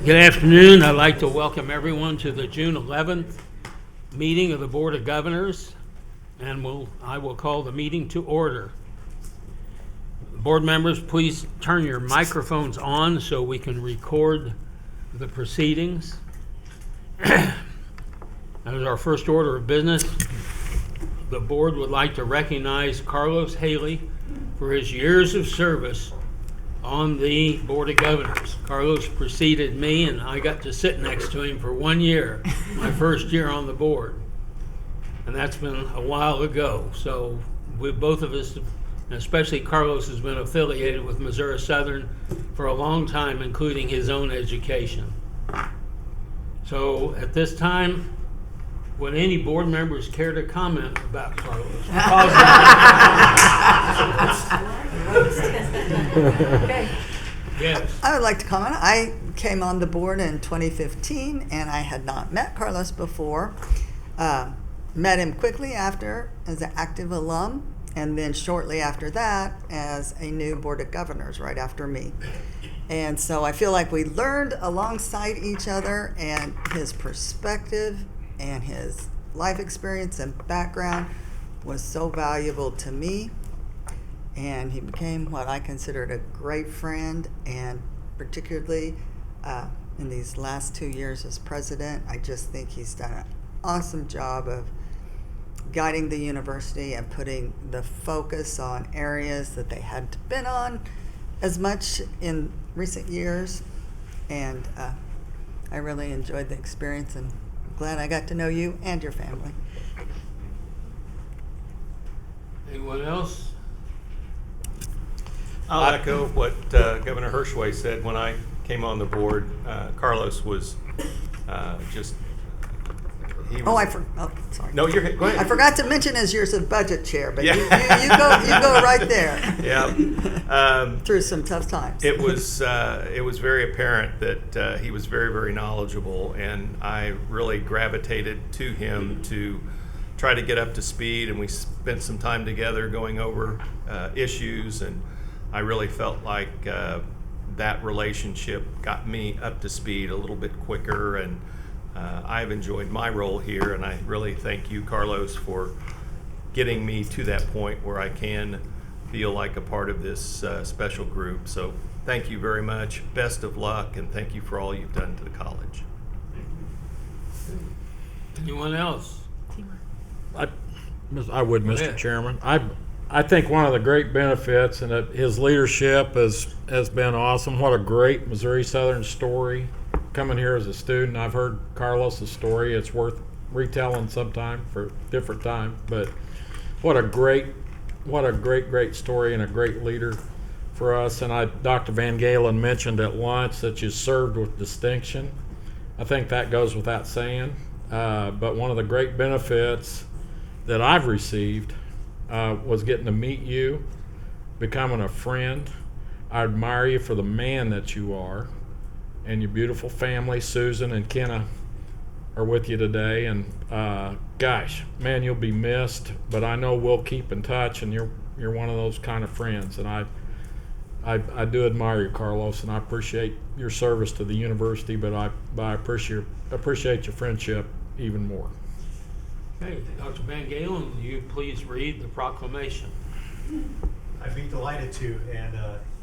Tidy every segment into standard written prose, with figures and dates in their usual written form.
Good afternoon. I'd like to welcome everyone to the June 11th meeting of the Board of Governors, and I will call the meeting to order. Board members, please turn your microphones on so we can record the proceedings. As our first order of business, the board would like to recognize Carlos Haley for his years of service on the Board of Governors. Carlos preceded me, and I got to sit next to him for 1 year, my first year on the board. And that's been a while ago. So both of us, and especially Carlos, has been affiliated with Missouri Southern for a long time, including his own education. So at this time, would any board members care to comment about Carlos? Yes. I would like to comment. I came on the board in 2015, and I had not met Carlos before. Met him quickly after as an active alum, and then shortly after that as a new Board of Governors right after me. And so I feel like we learned alongside each other, and his perspective and his life experience and background was so valuable to me. And he became what I considered a great friend, and particularly in these last 2 years as president, I just think he's done an awesome job of guiding the university and putting the focus on areas that they hadn't been on as much in recent years. And I really enjoyed the experience, and I'm glad I got to know you and your family. Anyone else? I'll echo what Governor Hirschway said when I came on the board. Carlos was just. Sorry. No, you're go ahead. I forgot to mention his years of budget chair, but you go right there. Yeah. Through some tough times. It was very apparent that he was very, very knowledgeable, and I really gravitated to him to try to get up to speed, and we spent some time together going over issues, and I really felt like that relationship got me up to speed a little bit quicker, and I've enjoyed my role here, and I really thank you, Carlos, for getting me to that point where I can feel like a part of this special group. So thank you very much. Best of luck, and thank you for all you've done to the college. Anyone else? I would, Mr. Chairman. I think one of the great benefits, and his leadership has been awesome. What a great Missouri Southern story. Coming here as a student, I've heard Carlos' story. It's worth retelling sometime for a different time. But what a great story and a great leader for us. And Dr. Van Galen mentioned at lunch that you served with distinction. I think that goes without saying. But one of the great benefits that I've received was getting to meet you, becoming a friend. I admire you for the man that you are, and your beautiful family. Susan and Kenna are with you today, and gosh, man, you'll be missed, but I know we'll keep in touch, and you're one of those kind of friends, and I do admire you, Carlos, and I appreciate your service to the university, but I appreciate your friendship even more. Okay, Dr. Van Galen, will you please read the proclamation? I'd be delighted to, and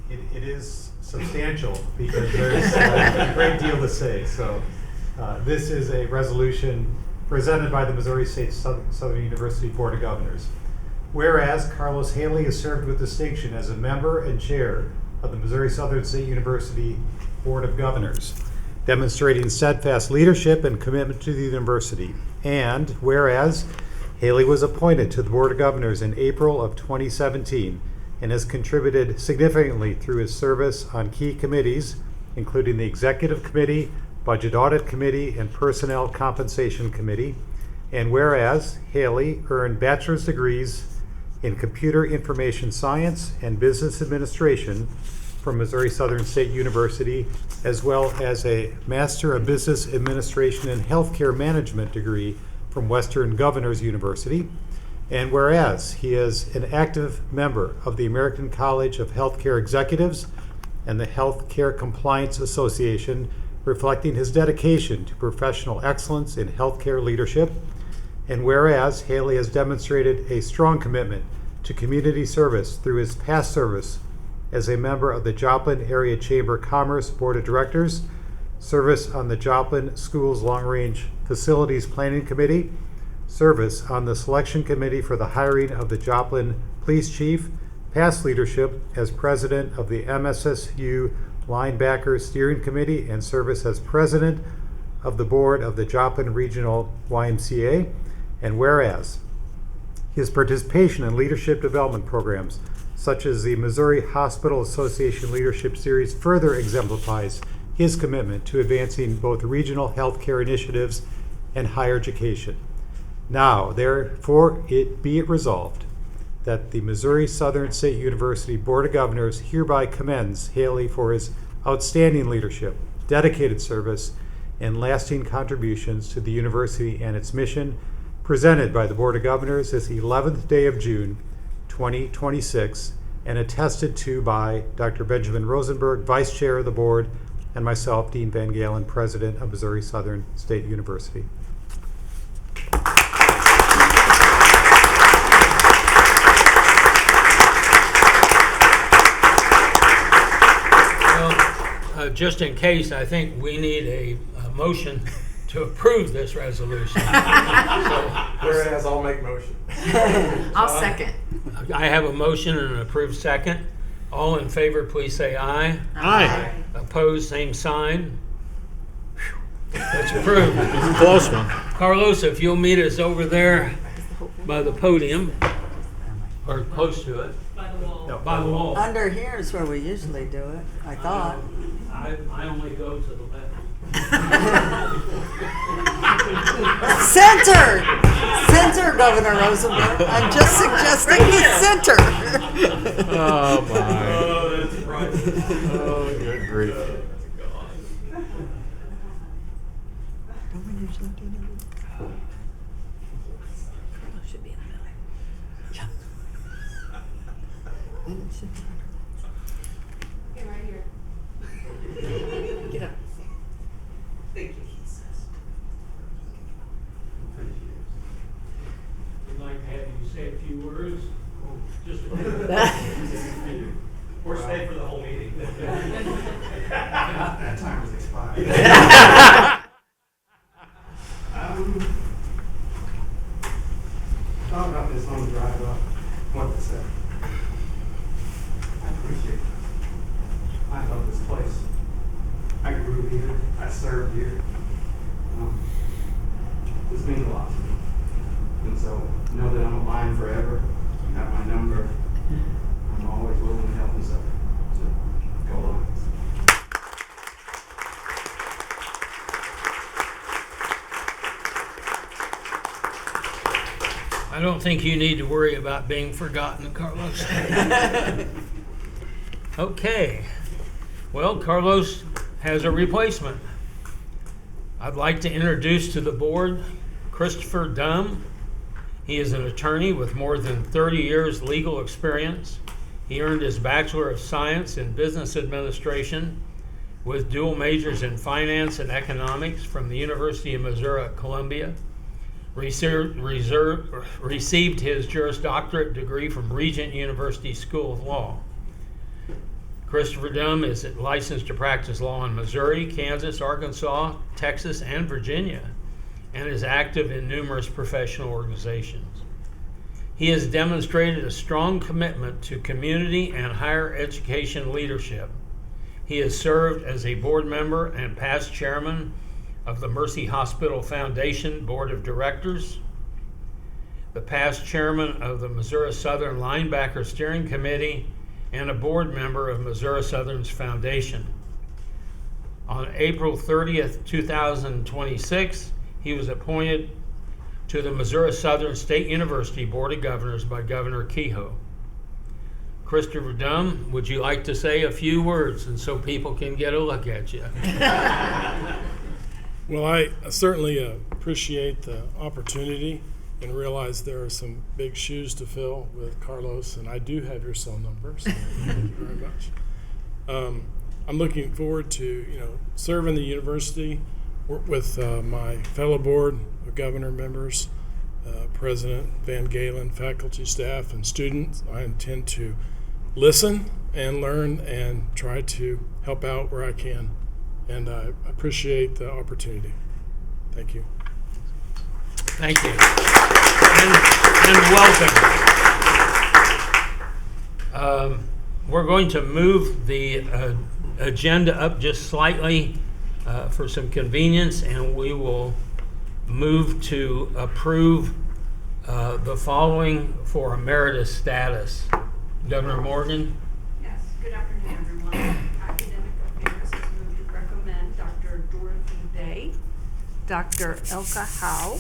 it is substantial because there's a great deal to say. So this is a resolution presented by the Missouri State Southern University Board of Governors. Whereas Carlos Haley has served with distinction as a member and chair of the Missouri Southern State University Board of Governors, demonstrating steadfast leadership and commitment to the university. And whereas Haley was appointed to the Board of Governors in April of 2017 and has contributed significantly through his service on key committees, including the Executive Committee, Budget Audit Committee, and Personnel Compensation Committee. And whereas Haley earned bachelor's degrees in Computer Information Science and Business Administration from Missouri Southern State University, as well as a Master of Business Administration and Healthcare Management degree from Western Governors University. And whereas he is an active member of the American College of Healthcare Executives and the Healthcare Compliance Association, reflecting his dedication to professional excellence in healthcare leadership. And whereas Haley has demonstrated a strong commitment to community service through his past service as a member of the Joplin Area Chamber of Commerce Board of Directors, service on the Joplin Schools Long Range Facilities Planning Committee, service on the Selection Committee for the hiring of the Joplin Police Chief, past leadership as president of the MSSU Linebacker Steering Committee, and service as president of the board of the Joplin Regional YMCA. And whereas his participation in leadership development programs such as the Missouri Hospital Association Leadership Series further exemplifies his commitment to advancing both regional healthcare initiatives and higher education. Now, therefore, be it resolved that the Missouri Southern State University Board of Governors hereby commends Haley for his outstanding leadership, dedicated service, and lasting contributions to the university and its mission, presented by the Board of Governors this 11th day of June, 2026, and attested to by Dr. Benjamin Rosenberg, Vice Chair of the Board, and myself, Dean Van Galen, President of Missouri Southern State University. Just in case, I think we need a motion to approve this resolution. Whereas I'll make motion. I'll second. I have a motion and an approved second. All in favor, please say aye. Aye. Opposed, same sign. That's approved. Close one. Carlos, if you'll meet us over there by the podium, or close to it. By the wall. By the wall. Under here is where we usually do it, I thought. I only go to the left. Center! Center, Governor Rosenberg. I'm just suggesting the center. Oh, my. Oh, that's right. Oh, good grief. Don't we usually do that? Should be in the middle. Yeah. And it should be under- Right here. Get up. We'd like to have you say a few words. Just Or stay for the whole meeting. That time was expired. Thought about this on the drive up, what to say. I appreciate it. I love this place. I grew here, I served here. This means a lot to me. And so, know that I'm aligned forever. You have my number. I'm always willing to help and serve. So, go Lions. I don't think you need to worry about being forgotten, Carlos. Okay. Well, Carlos has a replacement. I'd like to introduce to the board Christopher Dumm. He is an attorney with more than 30 years legal experience. He earned his Bachelor of Science in Business Administration with dual majors in Finance and Economics from the University of Missouri at Columbia. Received his Juris Doctorate degree from Regent University School of Law. Christopher Dumm is licensed to practice law in Missouri, Kansas, Arkansas, Texas, and Virginia, and is active in numerous professional organizations. He has demonstrated a strong commitment to community and higher education leadership. He has served as a board member and past chairman of the Mercy Hospital Foundation Board of Directors, the past chairman of the Missouri Southern Linebacker Steering Committee, and a board member of Missouri Southern's Foundation. On April 30th, 2026, he was appointed to the Missouri Southern State University Board of Governors by Governor Kehoe. Christopher Dumm, would you like to say a few words and so people can get a look at you? Well, I certainly appreciate the opportunity and realize there are some big shoes to fill with Carlos, and I do have your cell number, so thank you very much. I'm looking forward to serving the university with my fellow board of governor members, President Van Galen, faculty, staff, and students. I intend to listen and learn and try to help out where I can. And I appreciate the opportunity. Thank you. Thank you. And welcome. We're going to move the agenda up just slightly for some convenience, and we will move to approve the following for emeritus status. Governor Morgan? Yes, good afternoon, everyone. Academic Affairs has moved to recommend Dr. Dorothy Bay, Dr. Elka Howe,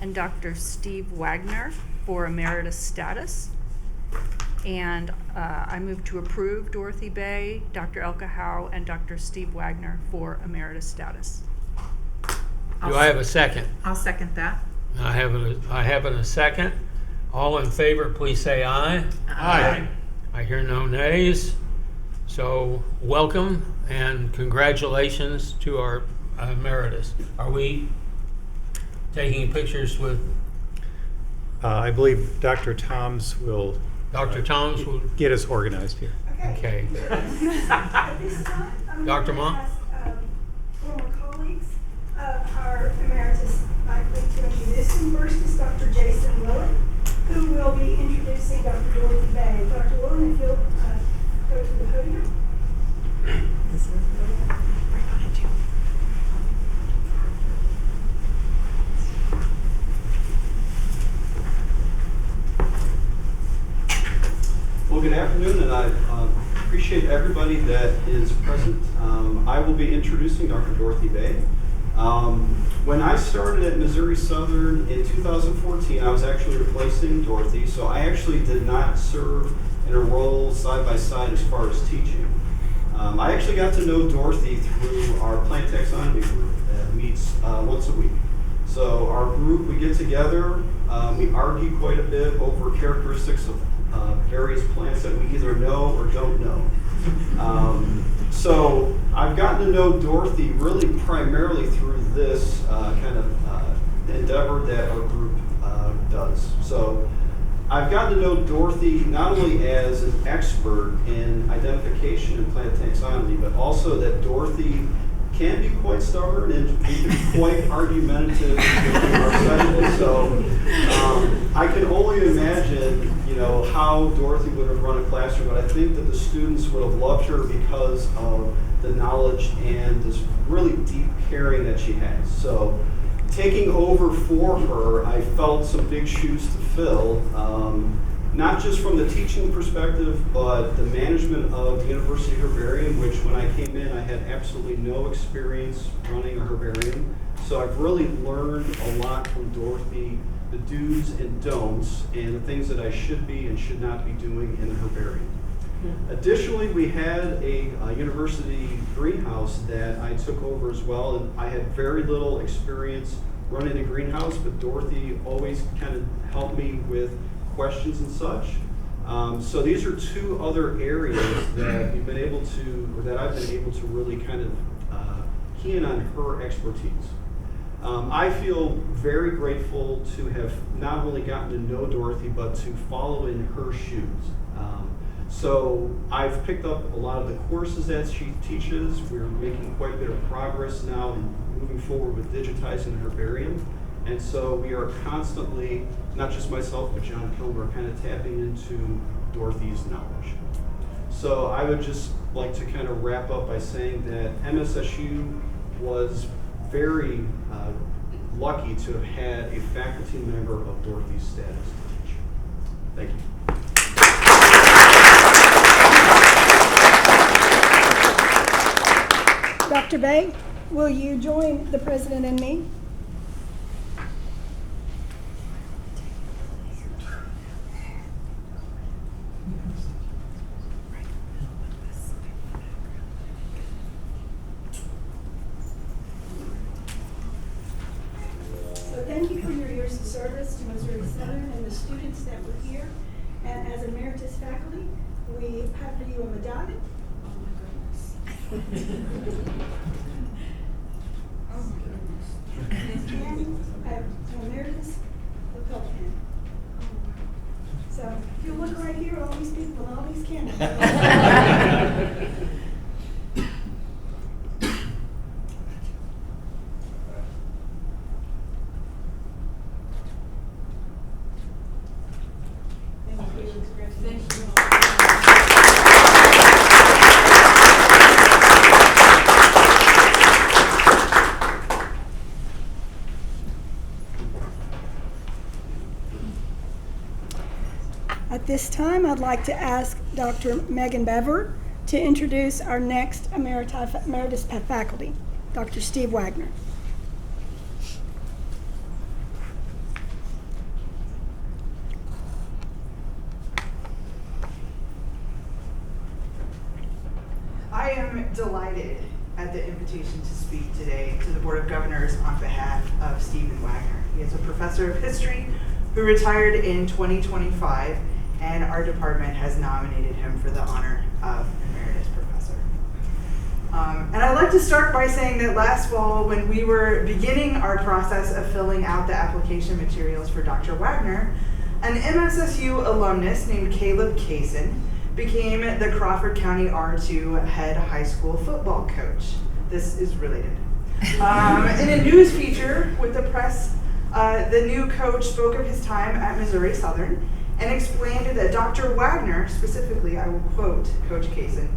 and Dr. Steve Wagner for emeritus status. And I move to approve Dorothy Bay, Dr. Elka Howe, and Dr. Steve Wagner for emeritus status. Do I have a second? I'll second that. I have a second. All in favor, please say aye. Aye. I hear no nays. So welcome and congratulations to our emeritus. Are we taking pictures with I believe Dr. Toms will Dr. Toms? get us organized here. Okay. At this time, I'm Dr. going to Monk? ask former colleagues of our emeritus faculty to introduce him. First is Dr. Jason Willen, who will be introducing Dr. Dorothy Bay. Dr. Willen, if you'll go to the podium. Well, good afternoon, and I appreciate everybody that is present. I will be introducing Dr. Dorothy Bay. When I started at Missouri Southern in 2014, I was actually replacing Dorothy, so I actually did not serve in a role side by side as far as teaching. I actually got to know Dorothy through our plant taxonomy group that meets once a week. So our group, we get together, we argue quite a bit over characteristics of various plants that we either know or don't know. So I've gotten to know Dorothy really primarily through this kind of endeavor that our group does. So I've gotten to know Dorothy not only as an expert in identification and plant taxonomy, but also that Dorothy can be quite stubborn and be quite argumentative in our sessions. So I can only imagine, how Dorothy would have run a classroom, but I think that the students would have loved her because of the knowledge and this really deep caring that she has. So taking over for her, I felt some big shoes to fill, not just from the teaching perspective, but the management of the University Herbarium, which when I came in, I had absolutely no experience running a herbarium. So I've really learned a lot from Dorothy, the do's and don'ts, and the things that I should be and should not be doing in the herbarium. Additionally, we had a university greenhouse that I took over as well, and I had very little experience running a greenhouse, but Dorothy always kind of helped me with questions and such. So these are two other areas that we've been able to, or that I've been able to really kind of key in on her expertise. I feel very grateful to have not only gotten to know Dorothy, but to follow in her shoes. So I've picked up a lot of the courses that she teaches. We're making quite a bit of progress now in moving forward with digitizing the herbarium. And so we are constantly, not just myself, but John Kilmer, kind of tapping into Dorothy's knowledge. So I would just like to kind of wrap up by saying that MSSU was very lucky to have had a faculty member of Dorothy's status to teach. Thank you. Dr. Bay, will you join the president and me? So thank you for your years of service to Missouri Southern and the students that were here. And as emeritus faculty, we have for you a medallion. Oh my goodness. And Emeritus lapel pin. So if you look right here, all these people and all these candles. At this time, I'd like to ask Dr. Megan Bever to introduce our next emeritus faculty, Dr. Steve Wagner. I am delighted at the invitation to speak today to the Board of Governors on behalf of Stephen Wagner. He is a professor of history who retired in 2025, and our department has nominated him for the honor of Emeritus Professor. And I'd like to start by saying that last fall, when we were beginning our process of filling out the application materials for Dr. Wagner, an MSSU alumnus named Caleb Kaysen became the Crawford County R2 head high school football coach. This is related. In a news feature with the press, the new coach spoke of his time at Missouri Southern and explained that Dr. Wagner, specifically, I will quote Coach Kaysen,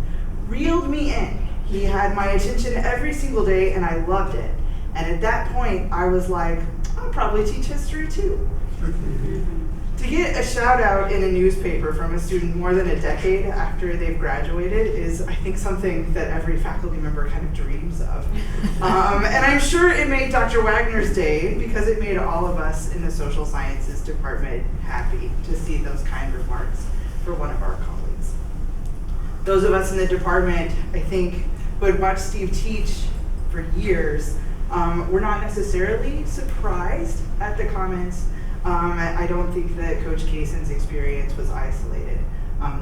reeled me in. He had my attention every single day and I loved it. And at that point, I was like, I'll probably teach history too. To get a shout out in a newspaper from a student more than a decade after they've graduated is, I think, something that every faculty member kind of dreams of. And I'm sure it made Dr. Wagner's day because it made all of us in the social sciences department happy to see those kind remarks for one of our colleagues. Those of us in the department, I think, who had watched Steve teach for years, were not necessarily surprised at the comments. I don't think that Coach Kaysen's experience was isolated.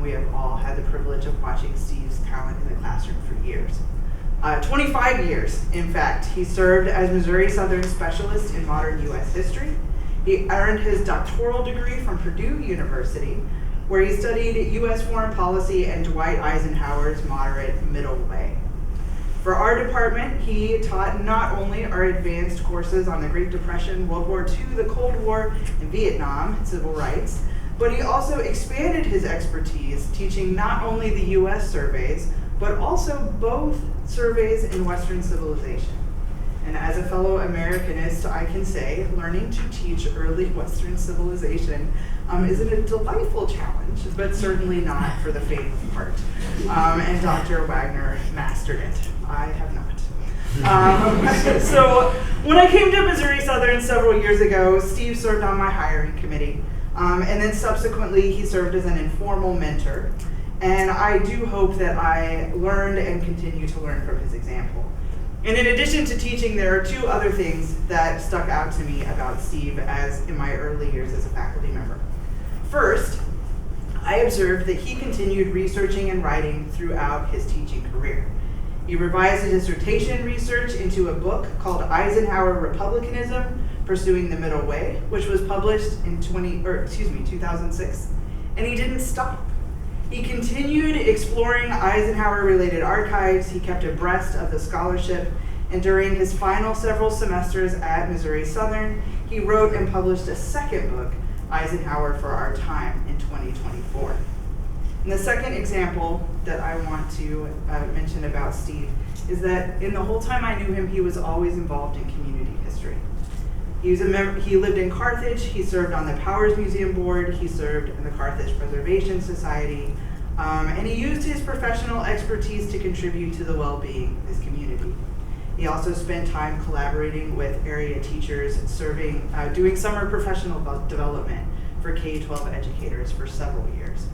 We have all had the privilege of watching Steve's talent in the classroom for years. 25 years, in fact. He served as Missouri Southern Specialist in Modern U.S. History. He earned his doctoral degree from Purdue University, where he studied U.S. foreign policy and Dwight Eisenhower's moderate middle way. For our department, he taught not only our advanced courses on the Great Depression, World War II, the Cold War, and Vietnam, and civil rights, but he also expanded his expertise, teaching not only the U.S. surveys, but also both surveys in Western civilization. And as a fellow Americanist, I can say learning to teach early Western civilization is a delightful challenge, but certainly not for the faint of heart. And Dr. Wagner mastered it. I have not. So when I came to Missouri Southern several years ago, Steve served on my hiring committee. And then subsequently, he served as an informal mentor. And I do hope that I learned and continue to learn from his example. And in addition to teaching, there are two other things that stuck out to me about Steve as in my early years as a faculty member. First, I observed that he continued researching and writing throughout his teaching career. He revised his dissertation research into a book called Eisenhower Republicanism, Pursuing the Middle Way, which was published in 2006, and he didn't stop. He continued exploring Eisenhower-related archives, he kept abreast of the scholarship, and during his final several semesters at Missouri Southern, he wrote and published a second book, Eisenhower for Our Time, in 2024. And the second example that I want to mention about Steve is that in the whole time I knew him, he was always involved in community history. He lived in Carthage, he served on the Powers Museum Board, he served in the Carthage Preservation Society, and he used his professional expertise to contribute to the well-being of his community. He also spent time collaborating with area teachers, doing summer professional development for K-12 educators for several years.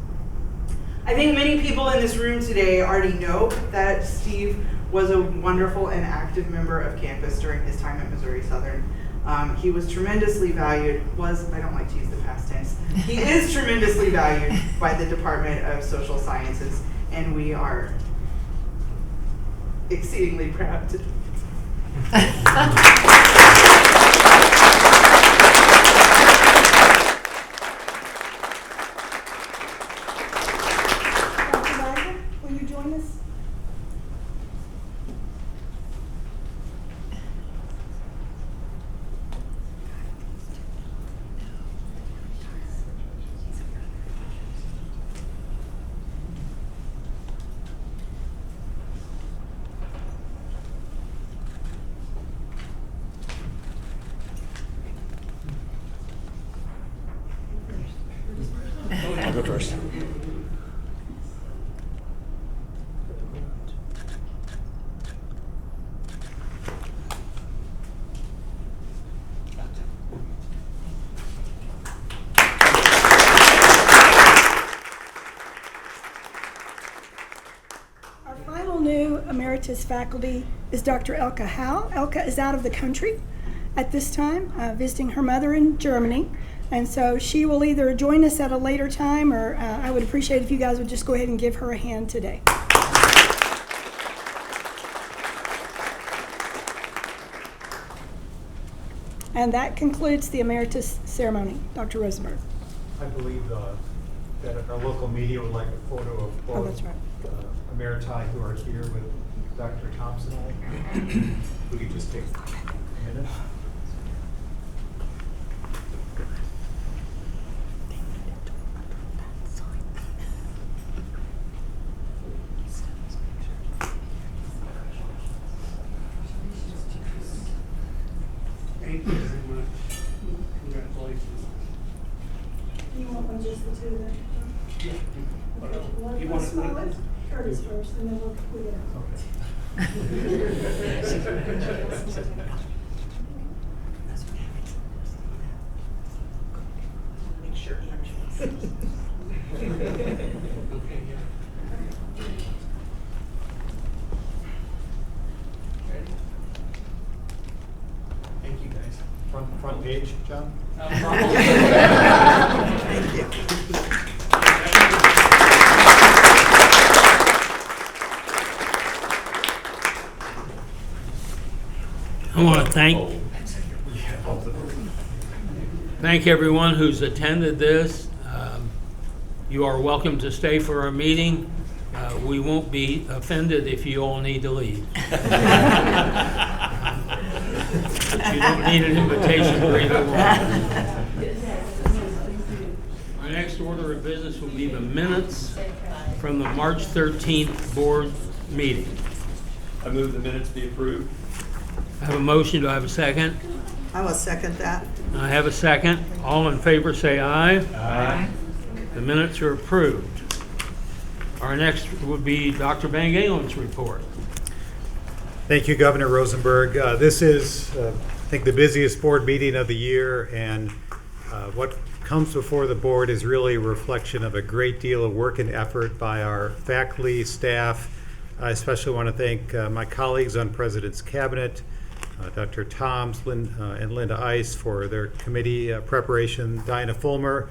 I think many people in this room today already know that Steve was a wonderful and active member of campus during his time at Missouri Southern. He was tremendously valued, I don't like to use the past tense, he is tremendously valued by the Department of Social Sciences, and we are exceedingly proud to. Dr. Wagner, will you join us? I'll go first. Our final new emeritus faculty is Dr. Elke Howe. Elke is out of the country at this time, visiting her mother in Germany. And so she will either join us at a later time, or I would appreciate if you guys would just go ahead and give her a hand today. And that concludes the emeritus ceremony. Dr. Rosenberg. I believe that our local media would like a photo of both Oh, that's right. emeriti who are here with Dr. Thompson. We could just take a minute. Thank you very much. Congratulations. You want one, just the two then? Yeah. Okay. You want to Smile at Curtis first, and then we'll get out. Make sure. Okay, yeah. Ready? Thank you, guys. Front page, John? Thank you. I want to thank everyone who's attended this. You are welcome to stay for our meeting. We won't be offended if you all need to leave. But you don't need an invitation for either one. Our next order of business will be the minutes from the March 13th board meeting. I move the minutes be approved. I have a motion. Do I have a second? I will second that. I have a second. All in favor say aye. Aye. The minutes are approved. Our next would be Dr. Van Galen's report. Thank you, Governor Rosenberg. This is, I think, the busiest board meeting of the year, and what comes before the board is really a reflection of a great deal of work and effort by our faculty, staff. I especially want to thank my colleagues on President's Cabinet, Dr. Toms and Linda Ice for their committee preparation, Dinah Fulmer,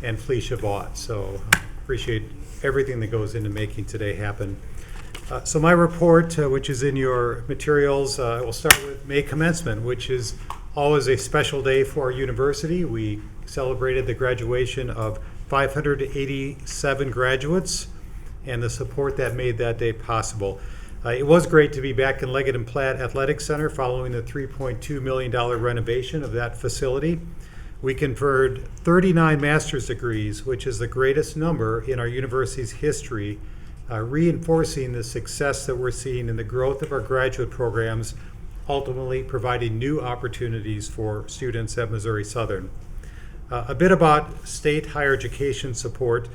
and Felicia Vaught. So appreciate everything that goes into making today happen. So my report, which is in your materials, I will start with May commencement, which is always a special day for our university. We celebrated the graduation of 587 graduates and the support that made that day possible. It was great to be back in Leggett and Platt Athletic Center following the $3.2 million renovation of that facility. We conferred 39 master's degrees, which is the greatest number in our university's history, reinforcing the success that we're seeing in the growth of our graduate programs, ultimately providing new opportunities for students at Missouri Southern. A bit about state higher education support.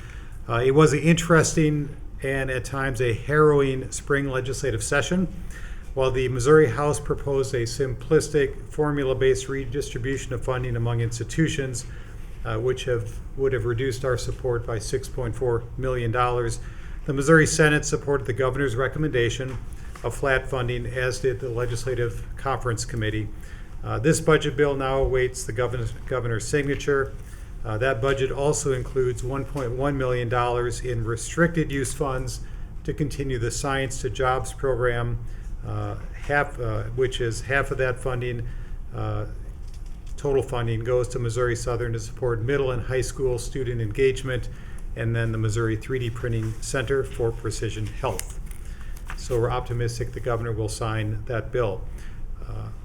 It was an interesting and at times a harrowing spring legislative session. While the Missouri House proposed a simplistic formula-based redistribution of funding among institutions, which would have reduced our support by $6.4 million, the Missouri Senate supported the governor's recommendation of flat funding, as did the Legislative Conference Committee. This budget bill now awaits the governor's signature. That budget also includes $1.1 million in restricted use funds to continue the Science to Jobs program, which is half of that funding, total funding goes to Missouri Southern to support middle and high school student engagement, and then the Missouri 3D Printing Center for Precision Health. So we're optimistic the governor will sign that bill.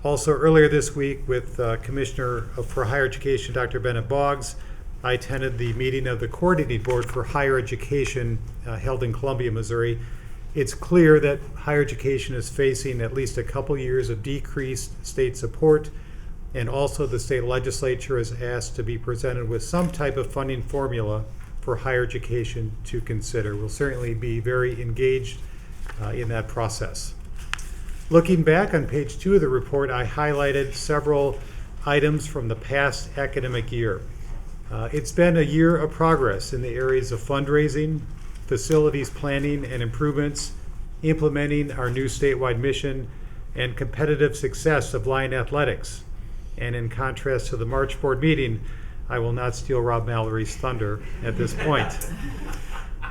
Also earlier this week with Commissioner for Higher Education, Dr. Bennett Boggs, I attended the meeting of the Coordinating Board for Higher Education held in Columbia, Missouri. It's clear that higher education is facing at least a couple years of decreased state support, and also the state legislature is asked to be presented with some type of funding formula for higher education to consider. We'll certainly be very engaged in that process. Looking back on page 2 of the report, I highlighted several items from the past academic year. It's been a year of progress in the areas of fundraising, facilities planning and improvements, implementing our new statewide mission, and competitive success of Lion Athletics. And in contrast to the March board meeting, I will not steal Rob Mallory's thunder at this point.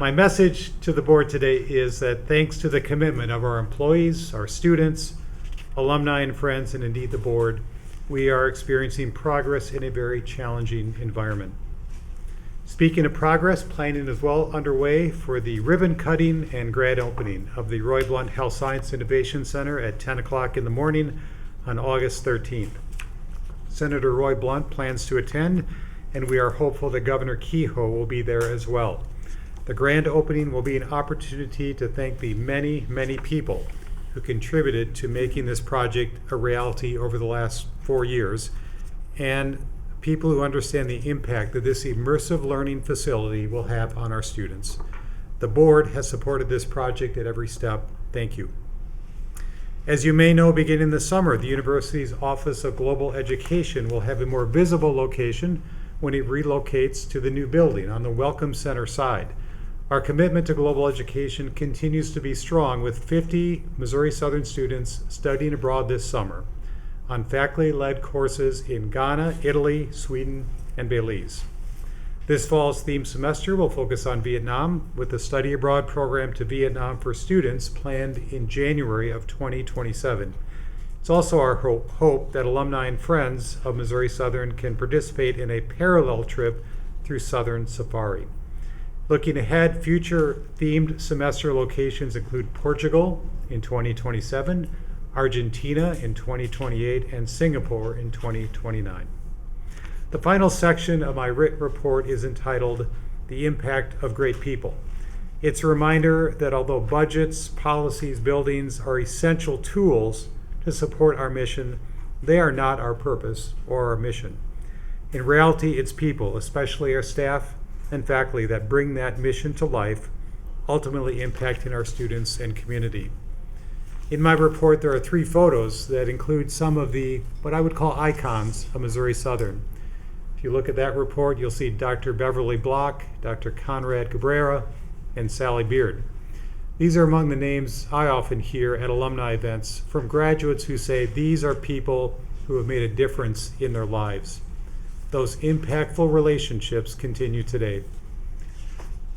My message to the board today is that thanks to the commitment of our employees, our students, alumni and friends, and indeed the board, we are experiencing progress in a very challenging environment. Speaking of progress, planning is well underway for the ribbon cutting and grand opening of the Roy Blunt Health Science Innovation Center at 10 o'clock in the morning on August 13th. Senator Roy Blunt plans to attend, and we are hopeful that Governor Kehoe will be there as well. The grand opening will be an opportunity to thank the many, many people who contributed to making this project a reality over the last 4 years, and people who understand the impact that this immersive learning facility will have on our students. The board has supported this project at every step. Thank you. As you may know, beginning this summer, the university's Office of Global Education will have a more visible location when it relocates to the new building on the Welcome Center side. Our commitment to global education continues to be strong, with 50 Missouri Southern students studying abroad this summer on faculty-led courses in Ghana, Italy, Sweden, and Belize. This fall's theme semester will focus on Vietnam, with the study abroad program to Vietnam for students planned in January of 2027. It's also our hope that alumni and friends of Missouri Southern can participate in a parallel trip through Southern Safari. Looking ahead, future themed semester locations include Portugal in 2027, Argentina in 2028, and Singapore in 2029. The final section of my written report is entitled The Impact of Great People. It's a reminder that although budgets, policies, buildings are essential tools to support our mission, they are not our purpose or our mission. In reality, it's people, especially our staff and faculty, that bring that mission to life, ultimately impacting our students and community. In my report, there are 3 photos that include some of the, what I would call icons of Missouri Southern. If you look at that report, you'll see Dr. Beverly Block, Dr. Conrad Cabrera, and Sally Beard. These are among the names I often hear at alumni events from graduates who say these are people who have made a difference in their lives. Those impactful relationships continue today.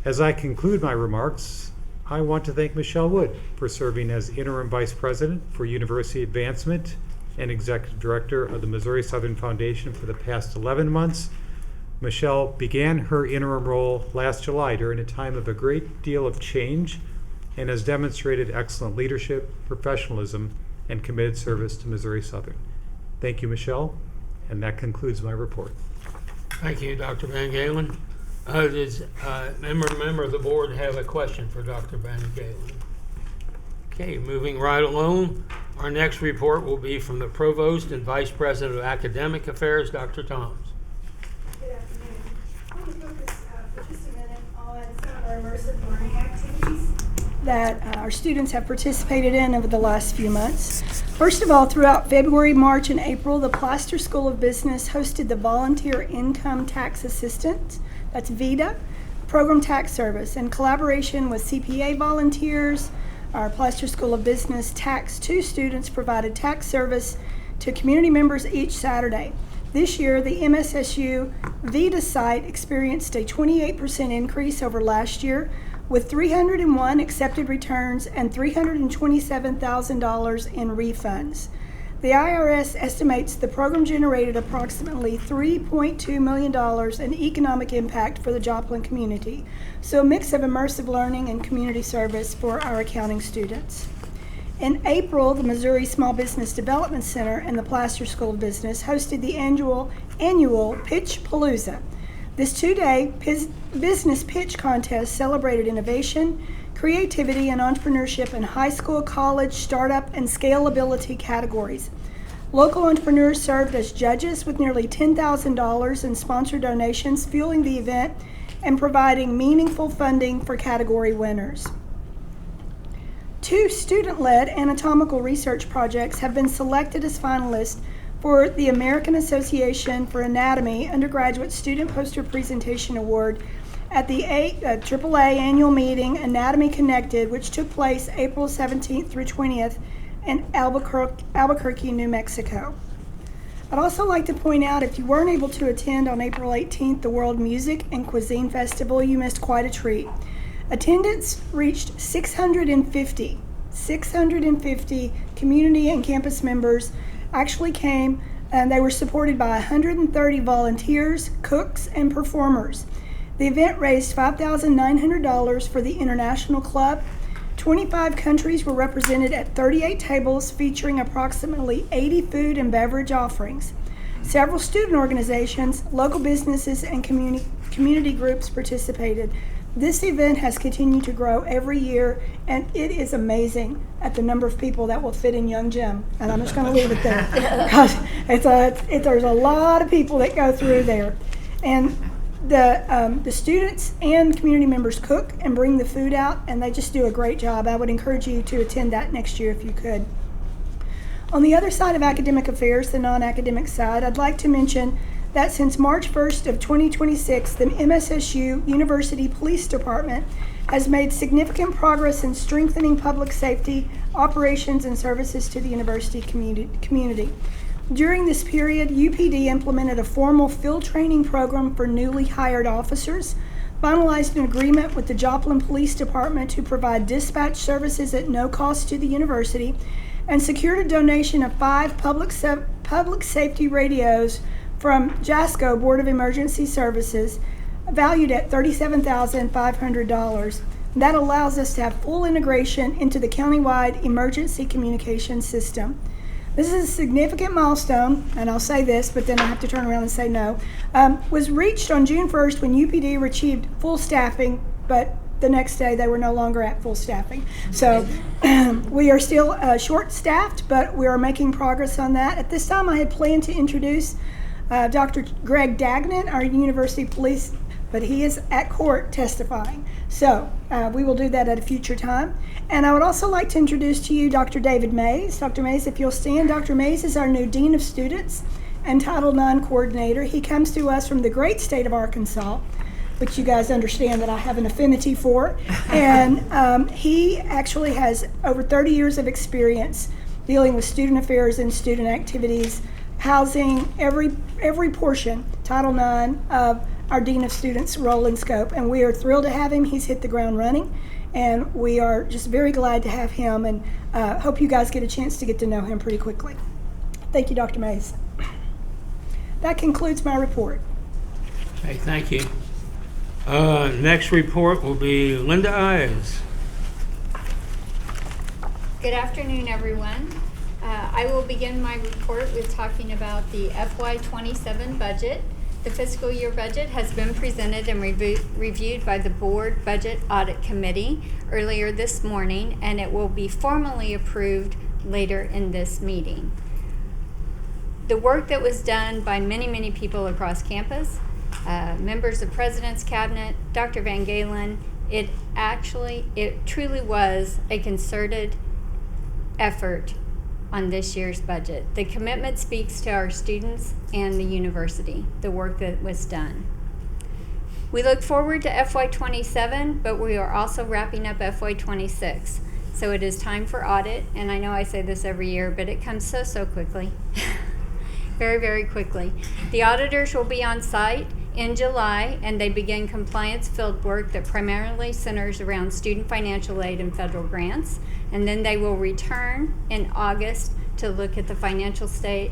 As I conclude my remarks, I want to thank Michelle Wood for serving as Interim Vice President for University Advancement and Executive Director of the Missouri Southern Foundation for the past 11 months. Michelle began her interim role last July during a time of a great deal of change and has demonstrated excellent leadership, professionalism, and committed service to Missouri Southern. Thank you, Michelle, and that concludes my report. Thank you, Dr. Van Galen. Does a member of the board have a question for Dr. Van Galen? Okay, moving right along. Our next report will be from the Provost and Vice President of Academic Affairs, Dr. Toms. Good afternoon. I want to focus for just a minute on some of our immersive learning activities that our students have participated in over the last few months. First of all, throughout February, March, and April, the Plaster School of Business hosted the Volunteer Income Tax Assistant, that's VITA, Program Tax Service, in collaboration with CPA volunteers. Our Plaster School of Business Tax 2 students provided tax service to community members each Saturday. This year, the MSSU VITA site experienced a 28% increase over last year, with 301 accepted returns and $327,000 in refunds. The IRS estimates the program generated approximately $3.2 million in economic impact for the Joplin community, so a mix of immersive learning and community service for our accounting students. In April, the Missouri Small Business Development Center and the Placer School of Business hosted the annual Pitch Palooza. This two-day business pitch contest celebrated innovation, creativity, and entrepreneurship in high school, college, startup, and scalability categories. Local entrepreneurs served as judges with nearly $10,000 in sponsored donations, fueling the event and providing meaningful funding for category winners. 2 student-led anatomical research projects have been selected as finalists for the American Association for Anatomy Undergraduate Student Poster Presentation Award at the AAA annual meeting Anatomy Connected, which took place April 17th through 20th in Albuquerque, New Mexico. I'd also like to point out, if you weren't able to attend on April 18th, the World Music and Cuisine Festival, you missed quite a treat. Attendance reached 650 community and campus members actually came, and they were supported by 130 volunteers, cooks, and performers. The event raised $5,900 for the International Club. 25 countries were represented at 38 tables featuring approximately 80 food and beverage offerings. Several student organizations, local businesses, and community groups participated. This event has continued to grow every year, and it is amazing at the number of people that will fit in Young Gym. And I'm just going to leave it there because there's a lot of people that go through there. And the students and community members cook and bring the food out, and they just do a great job. I would encourage you to attend that next year if you could. On the other side of academic affairs, the non-academic side, I'd like to mention that since March 1st of 2026, the MSSU University Police Department has made significant progress in strengthening public safety operations and services to the university community. During this period, UPD implemented a formal field training program for newly hired officers, finalized an agreement with the Joplin Police Department to provide dispatch services at no cost to the university, and secured a donation of 5 public safety radios from JASCO Board of Emergency Services, valued at $37,500. That allows us to have full integration into the countywide emergency communication system. This is a significant milestone, and I'll say this, but then I have to turn around and say no, was reached on June 1st when UPD achieved full staffing, but the next day they were no longer at full staffing. So we are still short-staffed, but we are making progress on that. At this time, I had planned to introduce Dr. Greg Dagnant, our university police, but he is at court testifying. So we will do that at a future time. And I would also like to introduce to you Dr. David Mays. Dr. Mays, if you'll stand, Dr. Mays is our new Dean of Students and Title IX Coordinator. He comes to us from the great state of Arkansas, which you guys understand that I have an affinity for. And he actually has over 30 years of experience dealing with student affairs and student activities, housing every portion, Title IX, of our Dean of Students role and scope. And we are thrilled to have him. He's hit the ground running, and we are just very glad to have him, and hope you guys get a chance to get to know him pretty quickly. Thank you, Dr. Mays. That concludes my report. Okay, thank you. Next report will be Linda Ives. Good afternoon, everyone. I will begin my report with talking about the FY27 budget. The fiscal year budget has been presented and reviewed by the Board Budget Audit Committee earlier this morning, and it will be formally approved later in this meeting. The work that was done by many people across campus, members of President's Cabinet, Dr. Van Galen, it truly was a concerted effort on this year's budget. The commitment speaks to our students and the university, the work that was done. We look forward to FY27, but we are also wrapping up FY26. So it is time for audit, and I know I say this every year, but it comes so quickly. Very quickly. The auditors will be on site in July, and they begin compliance field work that primarily centers around student financial aid and federal grants. And then they will return in August to look at the financial statements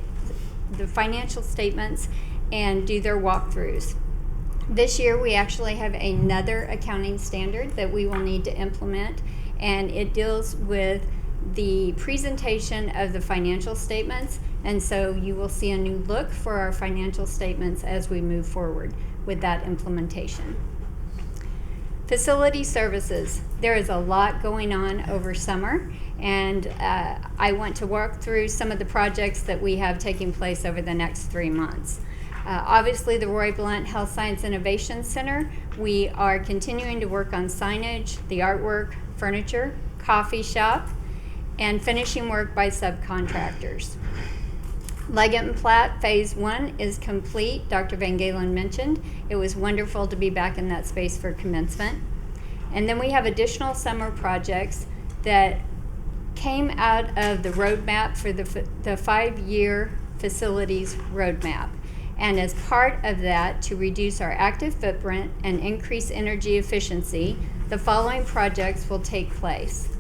and do their walkthroughs. This year, we actually have another accounting standard that we will need to implement, and it deals with the presentation of the financial statements. And so you will see a new look for our financial statements as we move forward with that implementation. Facility services. There is a lot going on over summer, and I want to walk through some of the projects that we have taking place over the next 3 months. Obviously, the Roy Blunt Health Science Innovation Center, we are continuing to work on signage, the artwork, furniture, coffee shop, and finishing work by subcontractors. Leggett & Platt Phase 1 is complete. Dr. Van Galen mentioned it was wonderful to be back in that space for commencement. And then we have additional summer projects that came out of the roadmap for the 5-year facilities roadmap. And as part of that, to reduce our active footprint and increase energy efficiency, the following projects will take place.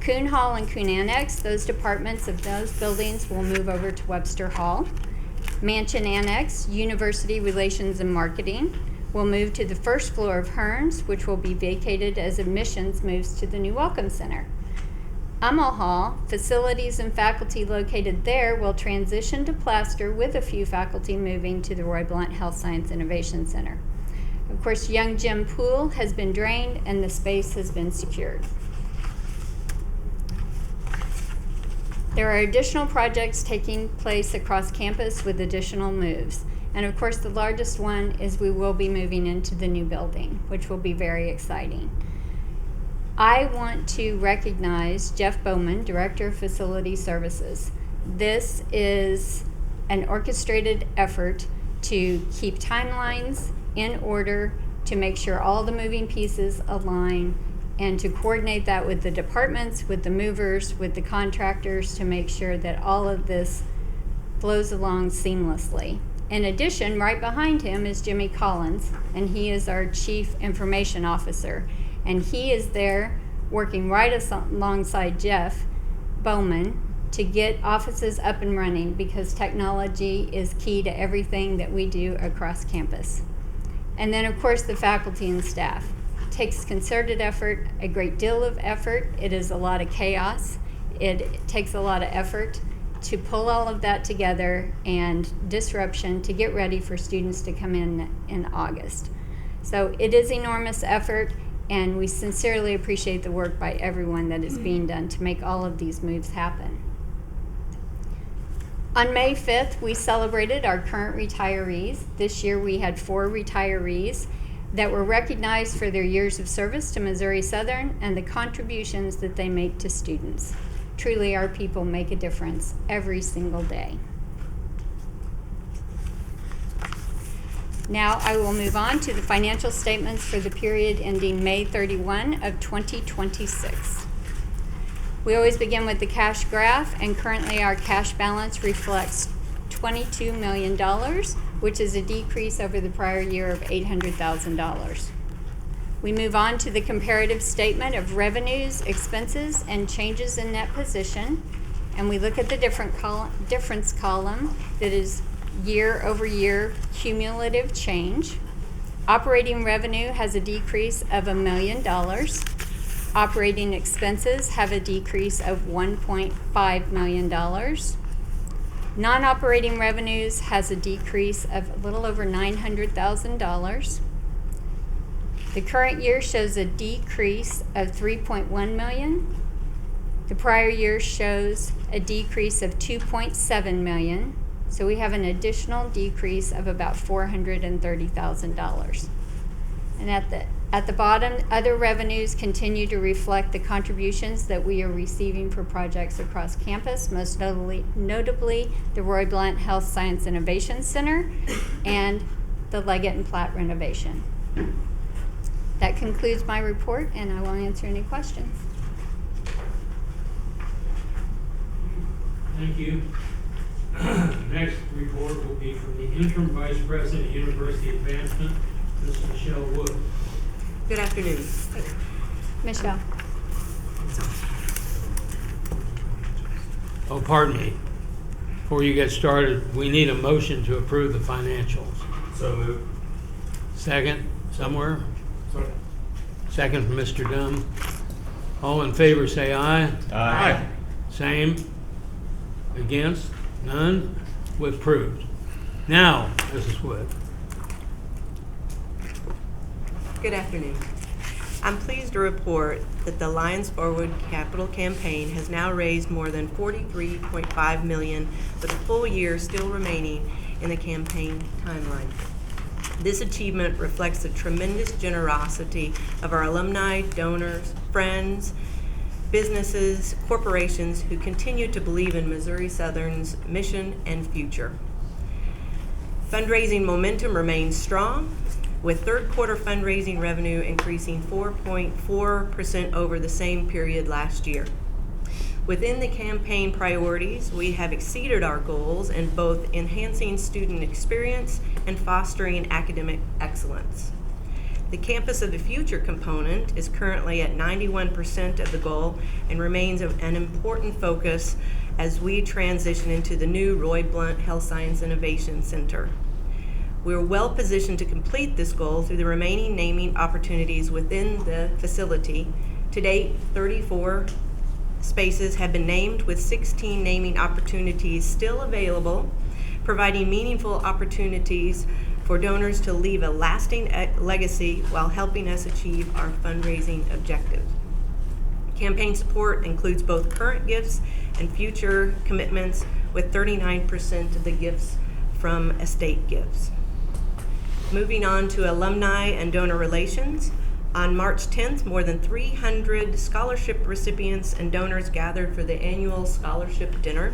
Kuhn Hall and Kuhn Annex, those departments of those buildings will move over to Webster Hall. Mansion Annex, University Relations and Marketing, will move to the first floor of Hearns, which will be vacated as admissions moves to the new Welcome Center. Hummel Hall, facilities and faculty located there will transition to Plaster, with a few faculty moving to the Roy Blunt Health Science Innovation Center. Of course, Young Gym Pool has been drained and the space has been secured. There are additional projects taking place across campus with additional moves. And of course, the largest one is we will be moving into the new building, which will be very exciting. I want to recognize Jeff Bowman, Director of Facility Services. This is an orchestrated effort to keep timelines in order, to make sure all the moving pieces align, and to coordinate that with the departments, with the movers, with the contractors, to make sure that all of this flows along seamlessly. In addition, right behind him is Jimmy Collins, and he is our Chief Information Officer. And he is there working right alongside Jeff Bowman to get offices up and running, because technology is key to everything that we do across campus. And then, of course, the faculty and staff. It takes concerted effort, a great deal of effort. It is a lot of chaos. It takes a lot of effort to pull all of that together and disruption to get ready for students to come in August. So it is enormous effort, and we sincerely appreciate the work by everyone that is being done to make all of these moves happen. On May 5th, we celebrated our current retirees. This year we had 4 retirees that were recognized for their years of service to Missouri Southern and the contributions that they make to students. Truly, our people make a difference every single day. Now I will move on to the financial statements for the period ending May 31 of 2026. We always begin with the cash graph, and currently our cash balance reflects $22 million, which is a decrease over the prior year of $800,000. We move on to the comparative statement of revenues, expenses, and changes in net position, and we look at the difference column that is year-over-year cumulative change. Operating revenue has a decrease of $1 million. Operating expenses have a decrease of $1.5 million. Non-operating revenues has a decrease of a little over $900,000. The current year shows a decrease of $3.1 million. The prior year shows a decrease of $2.7 million. So we have an additional decrease of about $430,000. And at the bottom, other revenues continue to reflect the contributions that we are receiving for projects across campus, most notably the Roy Blunt Health Science Innovation Center and the Leggett & Platt renovation. That concludes my report, and I will answer any Next report will be from the interim vice president of university advancement, Ms. Michelle Wood. Good afternoon. Michelle. Oh, pardon me. Before you get started, we need a motion to approve the financials. So moved. Second, somewhere? Sorry. Second from Mr. Dunn. All in favor, say aye. Aye. Same. Against? None? Approved. Now, Mrs. Wood. Good afternoon. I'm pleased to report that the Lions Forward Capital Campaign has now raised more than $43.5 million, with a full year still remaining in the campaign timeline. This achievement reflects the tremendous generosity of our alumni, donors, friends, businesses, corporations who continue to believe in Missouri Southern's mission and future. Fundraising momentum remains strong, with third quarter fundraising revenue increasing 4.4% over the same period last year. Within the campaign priorities, we have exceeded our goals in both enhancing student experience and fostering academic excellence. The Campus of the Future component is currently at 91% of the goal and remains an important focus as we transition into the new Roy Blunt Health Science Innovation Center. We are well positioned to complete this goal through the remaining naming opportunities within the facility. To date, 34 spaces have been named, with 16 naming opportunities still available, providing meaningful opportunities for donors to leave a lasting legacy while helping us achieve our fundraising objectives. Campaign support includes both current gifts and future commitments, with 39% of the gifts from estate gifts. Moving on to alumni and donor relations. On March 10th, more than 300 scholarship recipients and donors gathered for the annual scholarship dinner.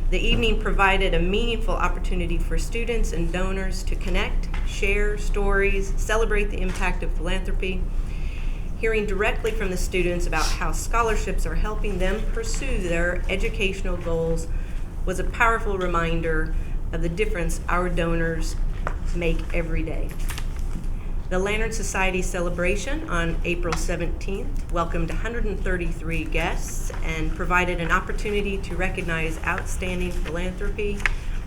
The evening provided a meaningful opportunity for students and donors to connect, share stories, celebrate the impact of philanthropy. Hearing directly from the students about how scholarships are helping them pursue their educational goals was a powerful reminder of the difference our donors make every day. The Lantern Society celebration on April 17th welcomed 133 guests and provided an opportunity to recognize outstanding philanthropy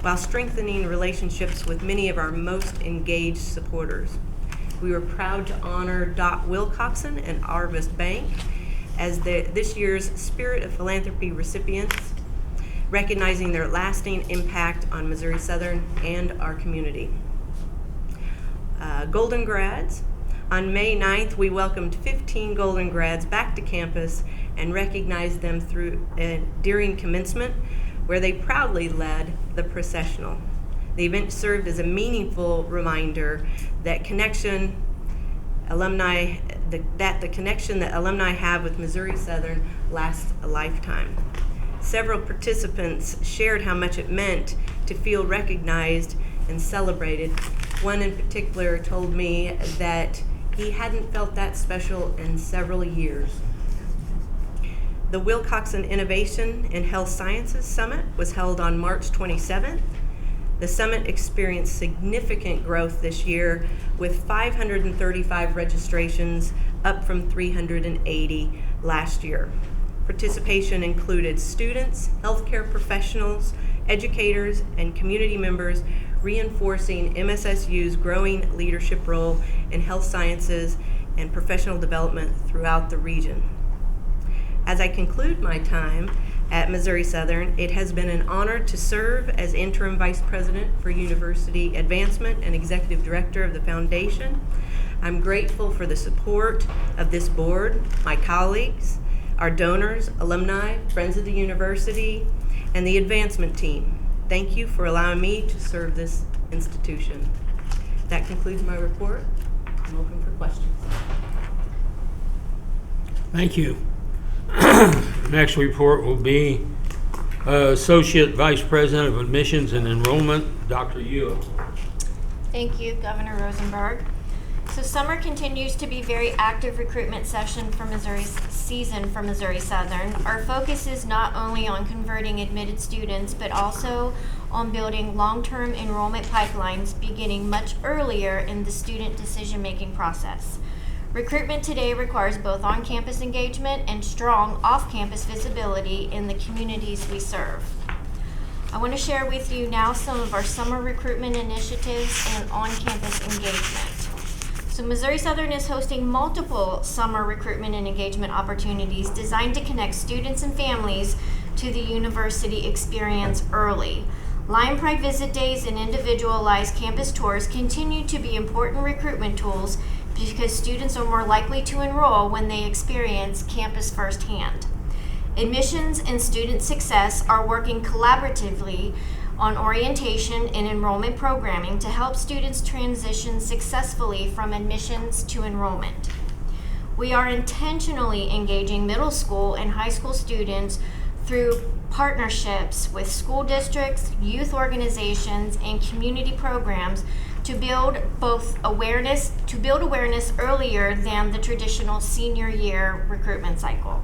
while strengthening relationships with many of our most engaged supporters. We were proud to honor Dot Wilcoxon and Arvest Bank as this year's Spirit of Philanthropy recipients, recognizing their lasting impact on Missouri Southern and our community. Golden Grads. On May 9th, we welcomed 15 Golden Grads back to campus and recognized them during commencement, where they proudly led the processional. The event served as a meaningful reminder that the connection that alumni have with Missouri Southern lasts a lifetime. Several participants shared how much it meant to feel recognized and celebrated. One in particular told me that he hadn't felt that special in several years. The Wilcoxon Innovation in Health Sciences Summit was held on March 27th. The summit experienced significant growth this year, with 535 registrations, up from 380 last year. Participation included students, healthcare professionals, educators, and community members, reinforcing MSSU's growing leadership role in health sciences and professional development throughout the region. As I conclude my time at Missouri Southern, it has been an honor to serve as interim vice president for university advancement and executive director of the foundation. I'm grateful for the support of this board, my colleagues, our donors, alumni, friends of the university, and the advancement team. Thank you for allowing me to serve this institution. That concludes my report. I'm open for questions. Thank you. Next report will be Associate Vice President of Admissions and Enrollment, Dr. Ewell. Thank you, Governor Rosenberg. So summer continues to be very active recruitment season for Missouri Southern. Our focus is not only on converting admitted students, but also on building long-term enrollment pipelines beginning much earlier in the student decision-making process. Recruitment today requires both on-campus engagement and strong off-campus visibility in the communities we serve. I want to share with you now some of our summer recruitment initiatives and on-campus engagement. So Missouri Southern is hosting multiple summer recruitment and engagement opportunities designed to connect students and families to the university experience early. Lion Pride Visit Days and individualized campus tours continue to be important recruitment tools because students are more likely to enroll when they experience campus firsthand. Admissions and student success are working collaboratively on orientation and enrollment programming to help students transition successfully from admissions to enrollment. We are intentionally engaging middle school and high school students through partnerships with school districts, youth organizations, and community programs to build awareness earlier than the traditional senior year recruitment cycle.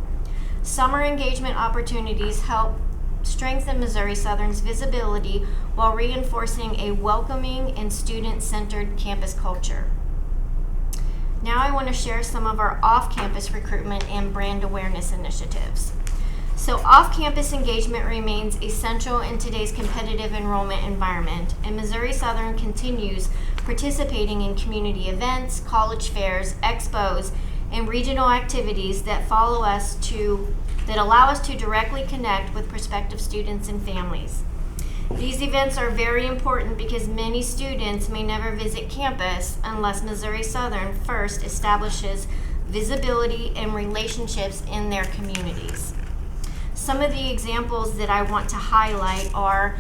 Summer engagement opportunities help strengthen Missouri Southern's visibility while reinforcing a welcoming and student-centered campus culture. Now I want to share some of our off-campus recruitment and brand awareness initiatives. So off-campus engagement remains essential in today's competitive enrollment environment, and Missouri Southern continues participating in community events, college fairs, expos, and regional activities that allow us to directly connect with prospective students and families. These events are very important because many students may never visit campus unless Missouri Southern first establishes visibility and relationships in their communities. Some of the examples that I want to highlight are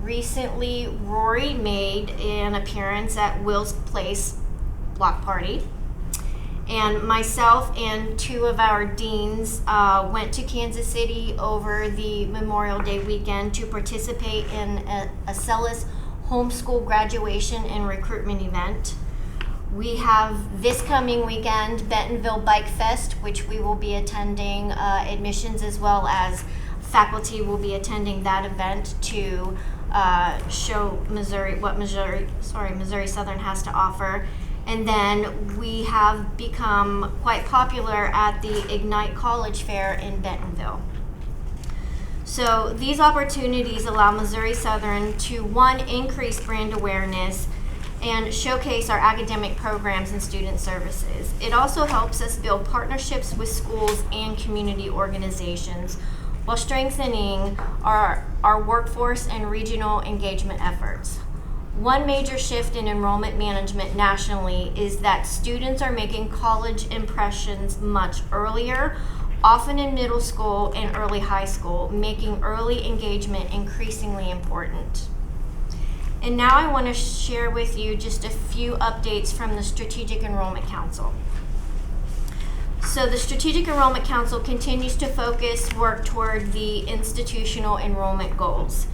recently Rory made an appearance at Will's Place block party. And myself and two of our deans went to Kansas City over the Memorial Day weekend to participate in a Acellus homeschool graduation and recruitment event. We have this coming weekend Bentonville Bike Fest, which we will be attending. Admissions as well as faculty will be attending that event to show Missouri Southern has to offer. And then we have become quite popular at the Ignite College Fair in Bentonville. So these opportunities allow Missouri Southern to, one, increase brand awareness and showcase our academic programs and student services. It also helps us build partnerships with schools and community organizations while strengthening our workforce and regional engagement efforts. One major shift in enrollment management nationally is that students are making college impressions much earlier, often in middle school and early high school, making early engagement increasingly important. And now I want to share with you just a few updates from the Strategic Enrollment Council. So the Strategic Enrollment Council continues to work toward the institutional enrollment goals.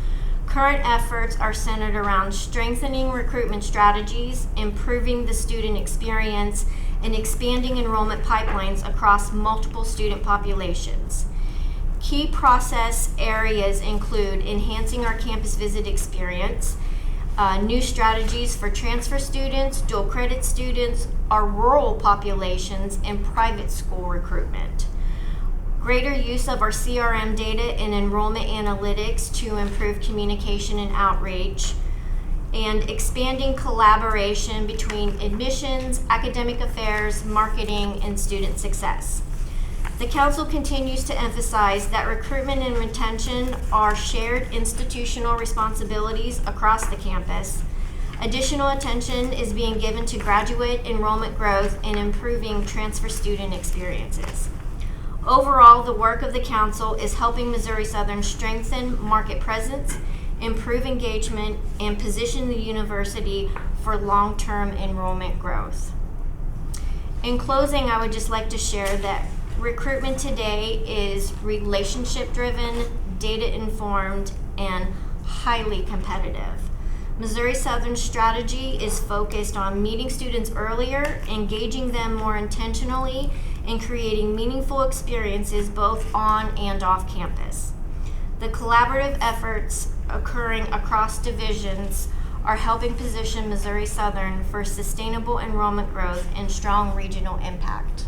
Current efforts are centered around strengthening recruitment strategies, improving the student experience, and expanding enrollment pipelines across multiple student populations. Key process areas include enhancing our campus visit experience, new strategies for transfer students, dual credit students, our rural populations, and private school recruitment. Greater use of our CRM data and enrollment analytics to improve communication and outreach, and expanding collaboration between admissions, academic affairs, marketing, and student success. The Council continues to emphasize that recruitment and retention are shared institutional responsibilities across the campus. Additional attention is being given to graduate enrollment growth and improving transfer student experiences. Overall, the work of the Council is helping Missouri Southern strengthen market presence, improve engagement, and position the university for long-term enrollment growth. In closing, I would just like to share that recruitment today is relationship-driven, data-informed, and highly competitive. Missouri Southern's strategy is focused on meeting students earlier, engaging them more intentionally, and creating meaningful experiences both on and off campus. The collaborative efforts occurring across divisions are helping position Missouri Southern for sustainable enrollment growth and strong regional impact.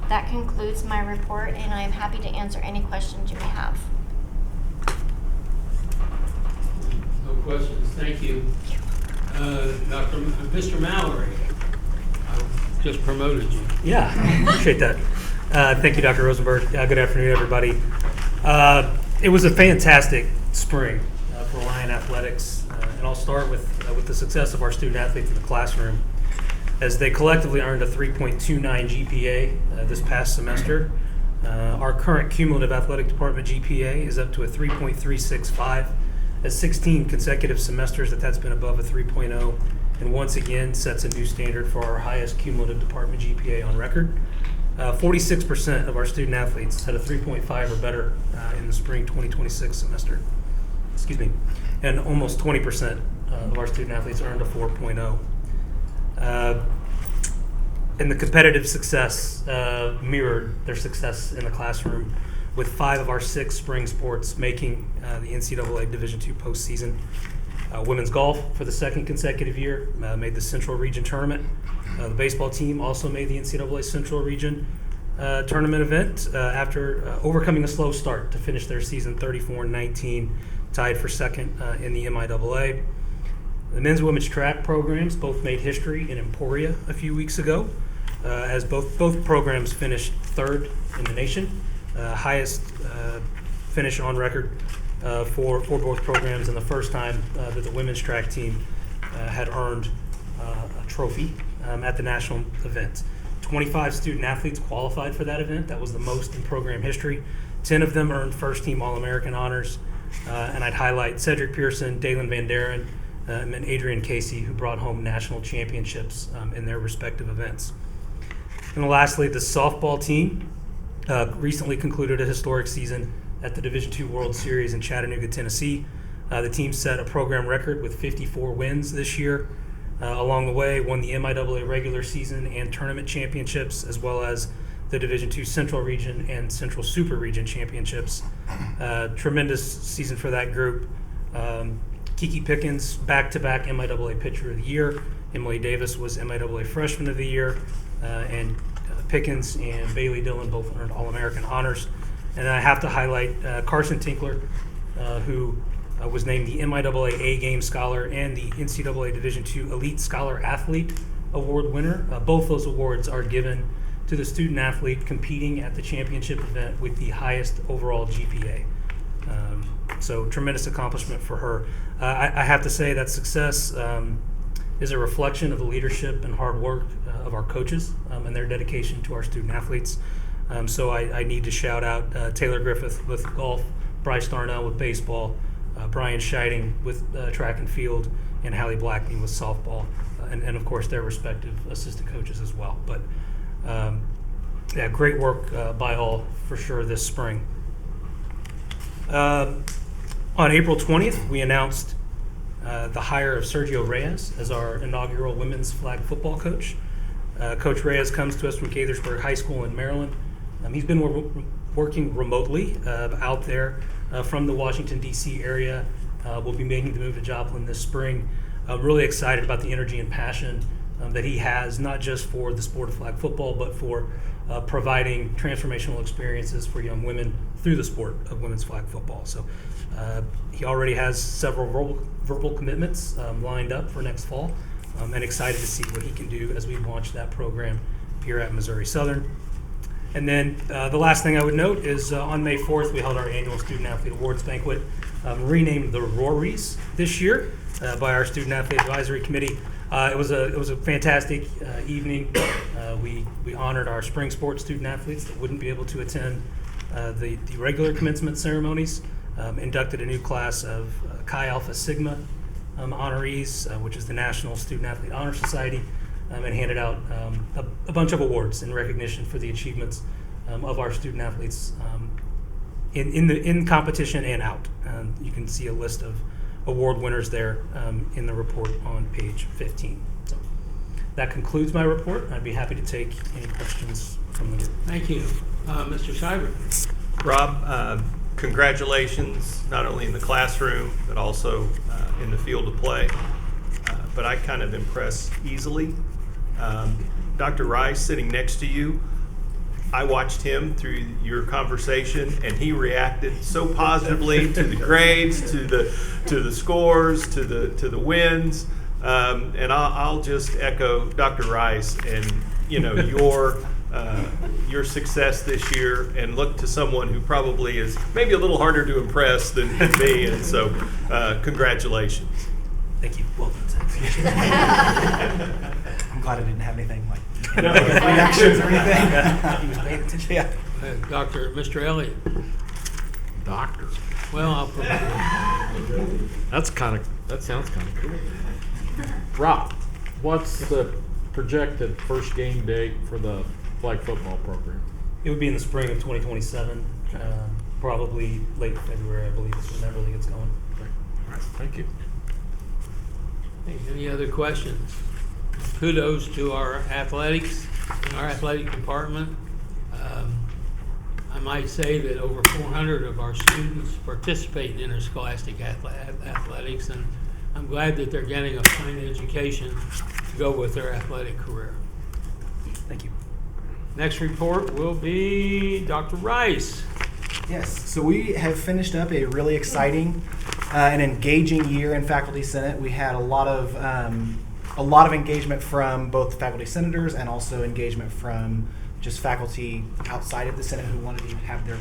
That concludes my report, and I am happy to answer any questions you may have. No questions, thank you. Mr. Mallory, I just promoted you. Yeah, appreciate that. Thank you, Dr. Rosenberg. Good afternoon, everybody. It was a fantastic spring for Lion Athletics, and I'll start with the success of our student athletes in the classroom, as they collectively earned a 3.29 GPA this past semester. Our current cumulative athletic department GPA is up to a 3.365, as 16 consecutive semesters that's been above a 3.0, and once again sets a new standard for our highest cumulative department GPA on record. 46% of our student athletes had a 3.5 or better in the spring 2026 semester. Excuse me. And almost 20% of our student athletes earned a 4.0. And the competitive success mirrored their success in the classroom, with 5 of our 6 spring sports making the NCAA Division II postseason. Women's golf, for the second consecutive year, made the Central Region Tournament. The baseball team also made the NCAA Central Region Tournament event after overcoming a slow start to finish their season 34-19, tied for second in the MIAA. The men's and women's track programs both made history in Emporia a few weeks ago, as both programs finished third in the nation, highest finish on record for both programs, and the first time that the women's track team had earned a trophy at the national event. 25 student athletes qualified for that event. That was the most in program history. 10 of them earned first-team All-American honors, and I'd highlight Cedric Pearson, Dalen Van Daren, and Adrian Casey, who brought home national championships in their respective events. And lastly, the softball team recently concluded a historic season at the Division II World Series in Chattanooga, Tennessee. The team set a program record with 54 wins this year. Along the way, won the MIAA regular season and tournament championships, as well as the Division II Central Region and Central Super Region championships. Tremendous season for that group. Kiki Pickens, back-to-back MIAA Pitcher of the Year. Emily Davis was MIAA Freshman of the Year. And Pickens and Bailey Dillon both earned All-American honors. And I have to highlight Carson Tinkler, who was named the MIAA A-Game Scholar and the NCAA Division II Elite Scholar Athlete Award winner. Both those awards are given to the student athlete competing at the championship event with the highest overall GPA. So tremendous accomplishment for her. I have to say that success is a reflection of the leadership and hard work of our coaches and their dedication to our student athletes. So I need to shout out Taylor Griffith with golf, Bryce Darnell with baseball, Brian Scheiding with track and field, and Hallie Blackney with softball, and of course their respective assistant coaches as well. But yeah, great work by all for sure this spring. On April 20th, we announced the hire of Sergio Reyes as our inaugural women's flag football coach. Coach Reyes comes to us from Gaithersburg High School in Maryland. He's been working remotely out there from the Washington, D.C. area. We'll be making the move to Joplin this spring. I'm really excited about the energy and passion that he has, not just for the sport of flag football, but for providing transformational experiences for young women through the sport of women's flag football. So he already has several verbal commitments lined up for next fall, and excited to see what he can do as we launch that program here at Missouri Southern. And then the last thing I would note is on May 4th, we held our annual Student Athlete Awards Banquet, renamed the Rories this year by our Student Athlete Advisory Committee. It was a fantastic evening. We honored our spring sports student athletes that wouldn't be able to attend the regular commencement ceremonies, inducted a new class of Chi Alpha Sigma honorees, which is the National Student Athlete Honor Society, and handed out a bunch of awards in recognition for the achievements of our student athletes in competition and out. You can see a list of award winners there in the report on page 15. So that concludes my report. I'd be happy to take any questions from the group. Thank you. Mr. Seibert. Rob, congratulations, not only in the classroom, but also in the field of play. But I kind of impress easily. Dr. Rice, sitting next to you, I watched him through your conversation, and he reacted so positively to the grades, to the scores, to the wins. And I'll just echo Dr. Rice and your success this year, and look to someone who probably is maybe a little harder to impress than me. And so, congratulations. Thank you. Well done, Zach. I'm glad I didn't have anything like reactions or anything. He was paying attention. Yeah. Mr. Elliott. Doctor. Well, I'll put That sounds kind of cool. Rob, what's the projected first game date for the flag football program? It would be in the spring of 2027, probably late February, I believe, is when that really gets going. All right, thank you. Any other questions? Kudos to our athletics, our athletic department. I might say that over 400 of our students participate in interscholastic athletics, and I'm glad that they're getting a fine education to go with their athletic career. Thank you. Next report will be Dr. Rice. Yes, so we have finished up a really exciting and engaging year in Faculty Senate. We had a lot of engagement from both faculty senators and also engagement from just faculty outside of the Senate who wanted to have their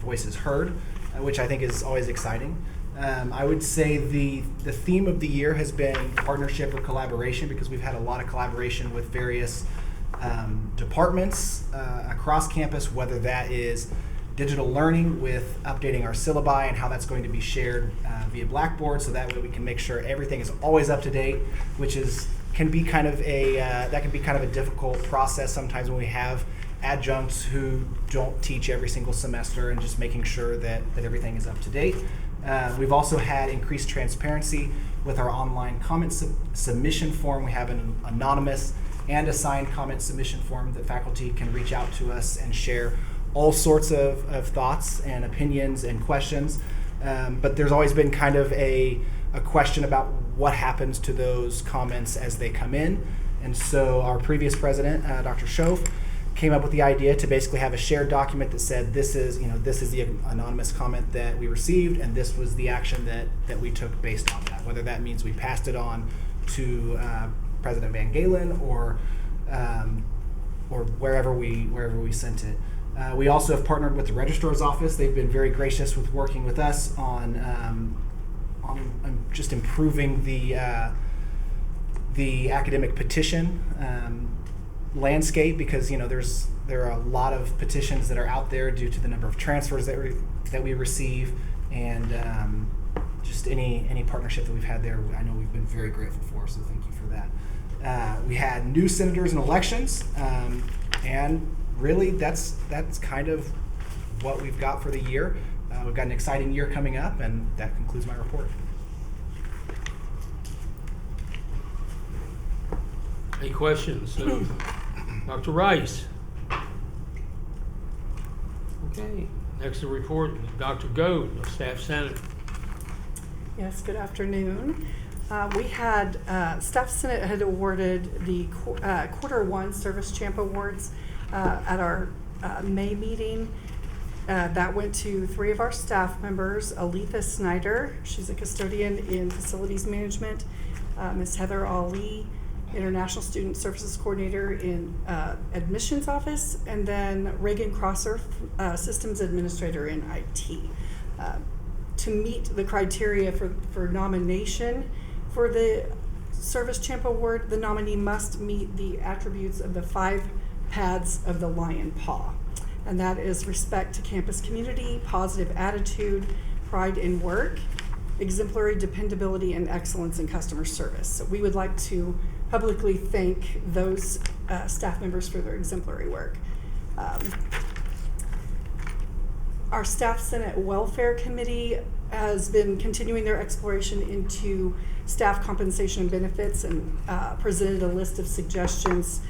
voices heard, which I think is always exciting. I would say the theme of the year has been partnership or collaboration, because we've had a lot of collaboration with various departments across campus, whether that is digital learning with updating our syllabi and how that's going to be shared via Blackboard, so that way we can make sure everything is always up to date, which can be kind of a difficult process sometimes when we have adjuncts who don't teach every single semester, and just making sure that everything is up to date. We've also had increased transparency with our online comment submission form. We have an anonymous and assigned comment submission form that faculty can reach out to us and share all sorts of thoughts and opinions and questions. But there's always been kind of a question about what happens to those comments as they come in. And so our previous president, Dr. Schoaf, came up with the idea to basically have a shared document that said, this is the anonymous comment that we received, and this was the action that we took based on that. Whether that means we passed it on to President Van Galen or wherever we sent it. We also have partnered with the Registrar's Office. They've been very gracious with working with us on just improving the academic petition landscape, because there are a lot of petitions that are out there due to the number of transfers that we receive, and just any partnership that we've had there, I know we've been very grateful for. So thank you for that. We had new senators and elections, and really that's kind of what we've got for the year. We've got an exciting year coming up, and that concludes my report. Any questions? Dr. Rice. Okay. Next to report, Dr. Goad of Staff Senate. Yes, good afternoon. We had, Staff Senate had awarded the Quarter 1 Service Champ Awards at our May meeting. That went to 3 of our staff members: Aletha Snyder, she's a custodian in facilities management; Ms. Heather Ali, International Student Services Coordinator in admissions office; and then Reagan Crosser, Systems Administrator in IT. To meet the criteria for nomination for the Service Champ Award, the nominee must meet the attributes of the 5 paths of the lion paw. And that is respect to campus community, positive attitude, pride in work, exemplary dependability, and excellence in customer service. So we would like to publicly thank those staff members for their exemplary work. Our Staff Senate Welfare Committee has been continuing their exploration into staff compensation and benefits, and presented a list of suggestions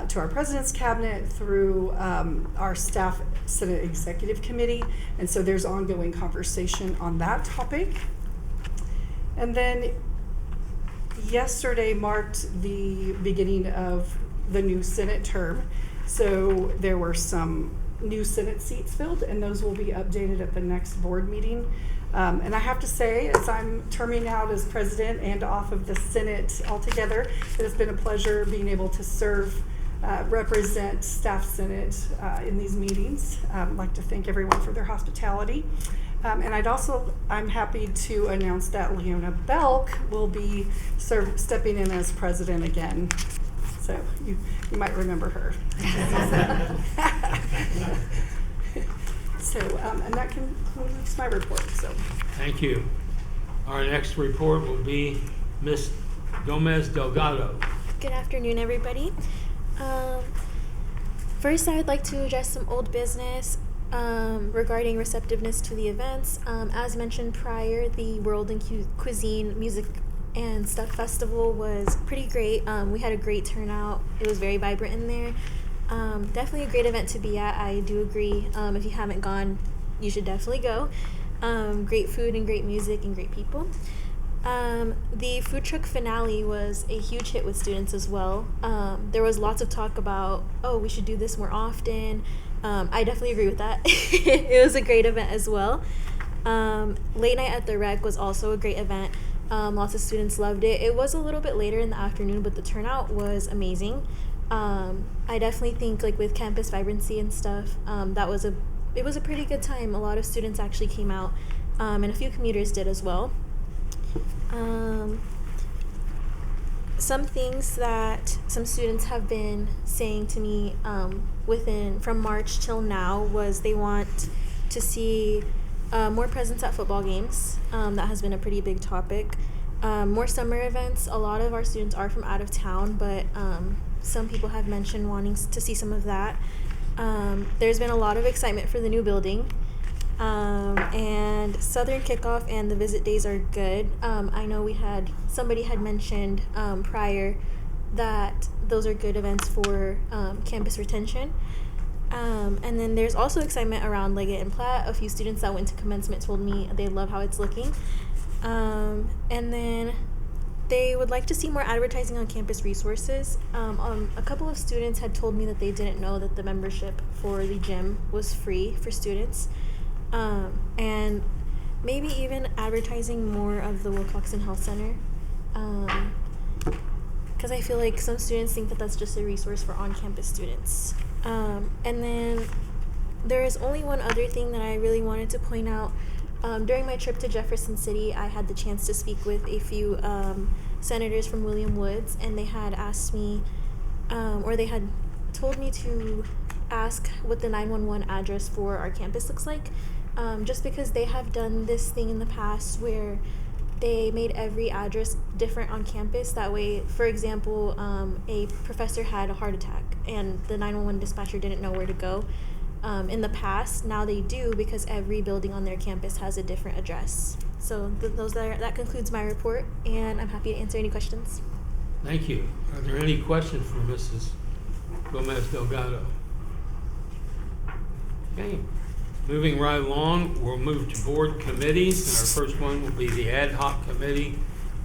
to our President's Cabinet through our Staff Senate Executive Committee. And so there's ongoing conversation on that topic. And then yesterday marked the beginning of the new Senate term. So there were some new Senate seats filled, and those will be updated at the next board meeting. And I have to say, as I'm terming out as president and off of the Senate altogether, it has been a pleasure being able to serve, represent Staff Senate in these meetings. I'd like to thank everyone for their hospitality. And I'm happy to announce that Leona Belk will be stepping in as president again. So you might remember her. So, and that concludes my report. So, Thank you. Our next report will be Ms. Gomez Delgado. Good afternoon, everybody. First, I would like to address some old business regarding receptiveness to the events. As mentioned prior, the World and Cuisine Music and Stuff Festival was pretty great. We had a great turnout. It was very vibrant in there. Definitely a great event to be at. I do agree. If you haven't gone, you should definitely go. Great food and great music and great people. The food truck finale was a huge hit with students as well. There was lots of talk about, we should do this more often. I definitely agree with that. It was a great event as well. Late Night at the Rec was also a great event. Lots of students loved it. It was a little bit later in the afternoon, but the turnout was amazing. I definitely think, like, with campus vibrancy and stuff, it was a pretty good time. A lot of students actually came out, and a few commuters did as well. Some things that some students have been saying to me from March till now was they want to see more presence at football games. That has been a pretty big topic. More summer events. A lot of our students are from out of town, but some people have mentioned wanting to see some of that. There's been a lot of excitement for the new building. And Southern Kickoff and the visit days are good. I know somebody had mentioned prior that those are good events for campus retention. And then there's also excitement around Leggett and Platt. A few students that went to commencement told me they love how it's looking. And then they would like to see more advertising on campus resources. A couple of students had told me that they didn't know that the membership for the gym was free for students. And maybe even advertising more of the Wilcoxon Health Center. Because I feel like some students think that that's just a resource for on-campus students. And then there is only one other thing that I really wanted to point out. During my trip to Jefferson City, I had the chance to speak with a few senators from William Woods, and they had asked me, or they had told me to ask what the 911 address for our campus looks like, just because they have done this thing in the past where they made every address different on campus. That way, for example, a professor had a heart attack and the 911 dispatcher didn't know where to go. In the past, now they do, because every building on their campus has a different address. So that concludes my report, and I'm happy to answer any questions. Thank you. Are there any questions for Mrs. Gomez Delgado? Okay. Moving right along, we'll move to board committees, and our first one will be the Ad Hoc Committee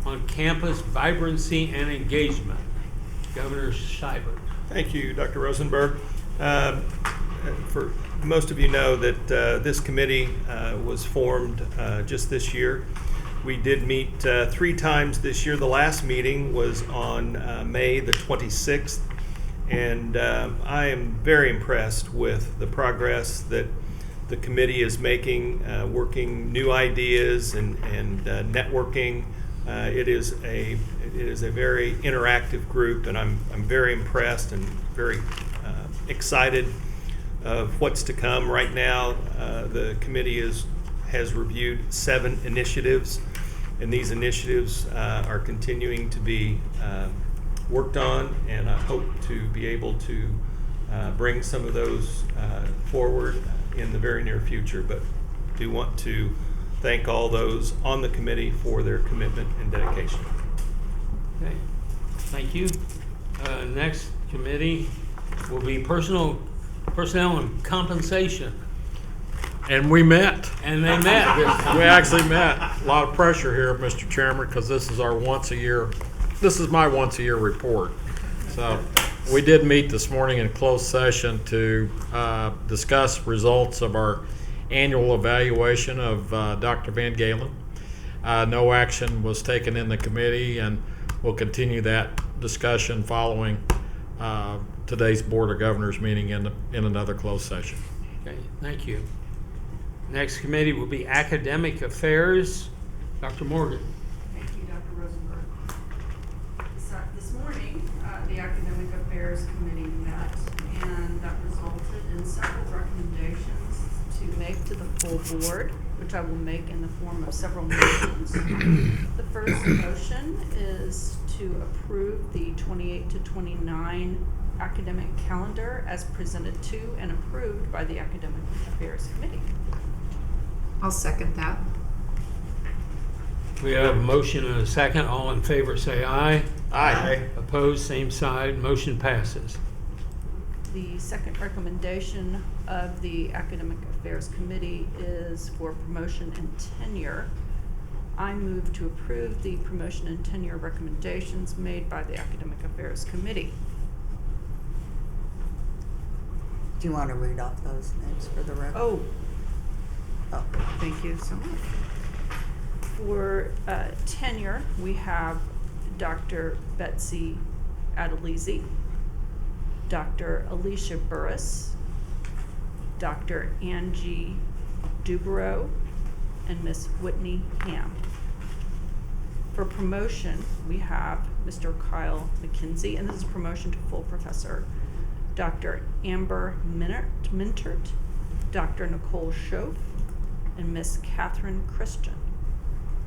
on Campus Vibrancy and Engagement. Governor Seibert. Thank you, Dr. Rosenberg. For most of you know that this committee was formed just this year. We did meet 3 times this year. The last meeting was on May the 26th, and I am very impressed with the progress that the committee is making, working new ideas and networking. It is a very interactive group, and I'm very impressed and very excited of what's to come. Right now, the committee has reviewed 7 initiatives, and these initiatives are continuing to be worked on, and I hope to be able to bring some of those forward in the very near future. But do want to thank all those on the committee for their commitment and dedication. Okay, thank you. Next committee will be personnel and compensation. And we met. And they met. We actually met. A lot of pressure here, Mr. Chairman, because this is my once a year report. So we did meet this morning in closed session to discuss results of our annual evaluation of Dr. Van Galen. No action was taken in the committee, and we'll continue that discussion following today's Board of Governors meeting in another closed session. Okay, thank you. Next committee will be academic affairs. Dr. Morgan. Thank you, Dr. Rosenberg. This morning, the Academic Affairs Committee met, and that resulted in several recommendations to make to the full board, which I will make in the form of several motions. The first motion is to approve the 28 to 29 academic calendar as presented to and approved by the Academic Affairs Committee. I'll second that. We have a motion and a second. All in favor say aye. Aye. Opposed, same side. Motion passes. The second recommendation of the Academic Affairs Committee is for promotion and tenure. I move to approve the promotion and tenure recommendations made by the Academic Affairs Committee. Do you want to read off those names for the record? Oh, thank you so much. For tenure, we have Dr. Betsy Adelizi, Dr. Alicia Burris, Dr. Angie Dubrow, and Miss Whitney Ham. For promotion, we have Mr. Kyle McKenzie, and this is promotion to full professor, Dr. Amber Mintert, Dr. Nicole Schoaf, and Miss Catherine Christian.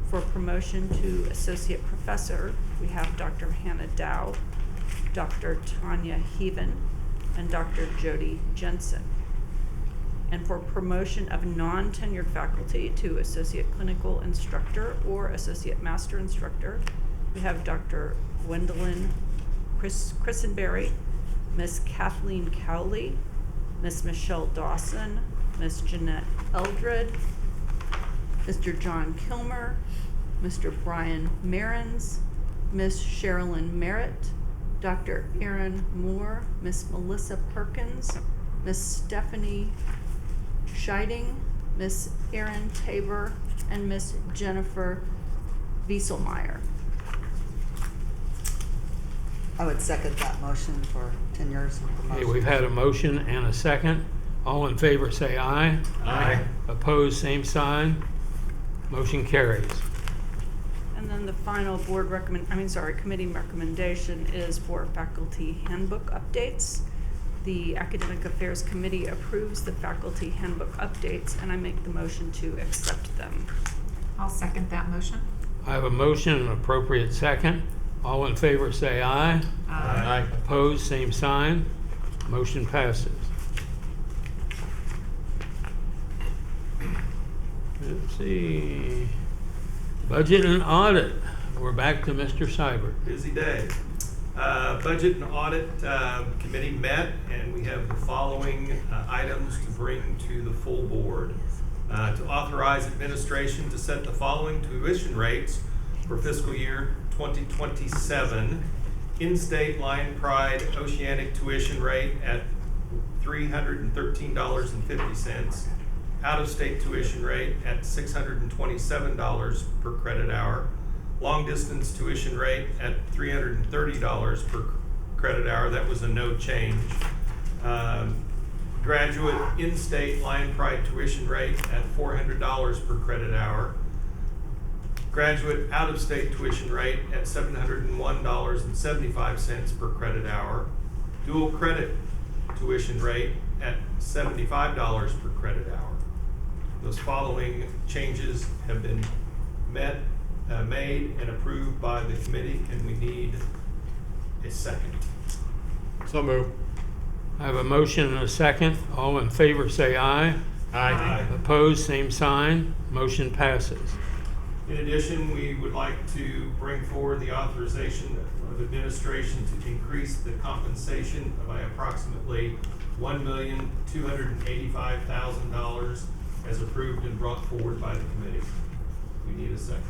For promotion to associate professor, we have Dr. Hannah Dow, Dr. Tanya Heaven, and Dr. Jody Jensen. And for promotion of non-tenured faculty to associate clinical instructor or associate master instructor, we have Dr. Gwendolyn Christenberry, Miss Kathleen Cowley, Miss Michelle Dawson, Miss Jeanette Eldred, Mr. John Kilmer, Mr. Brian Marins, Miss Sherilyn Merritt, Dr. Aaron Moore, Miss Melissa Perkins, Miss Stephanie Scheiding, Miss Erin Tabor, and Miss Jennifer Wieselmeyer. I would second that motion for tenures and Okay, promotions. we've had a motion and a second. All in favor say aye. Aye. Opposed, same sign. Motion carries. And then the final committee recommendation is for faculty handbook updates. The Academic Affairs Committee approves the faculty handbook updates, and I make the motion to accept them. I'll second that motion. I have a motion and an appropriate second. All in favor say aye. Aye. Opposed, same sign. Motion passes. Let's see. Budget and audit. We're back to Mr. Seibert. Busy day. Budget and Audit Committee met, and we have the following items to bring to the full board. To authorize administration to set the following tuition rates for fiscal year 2027. In-state Lion Pride Oceanic tuition rate at $313.50. Out-of-state tuition rate at $627 per credit hour. Long-distance tuition rate at $330 per credit hour. That was a no change. Graduate in-state Lion Pride tuition rate at $400 per credit hour. Graduate out-of-state tuition rate at $701.75 per credit hour. Dual credit tuition rate at $75 per credit hour. Those following changes have been made and approved by the committee, and we need a second. So move. I have a motion and a second. All in favor say aye. Aye. Opposed, same sign. Motion passes. In addition, we would like to bring forward the authorization of administration to increase the compensation by approximately $1,285,000 as approved and brought forward by the committee. We need a second.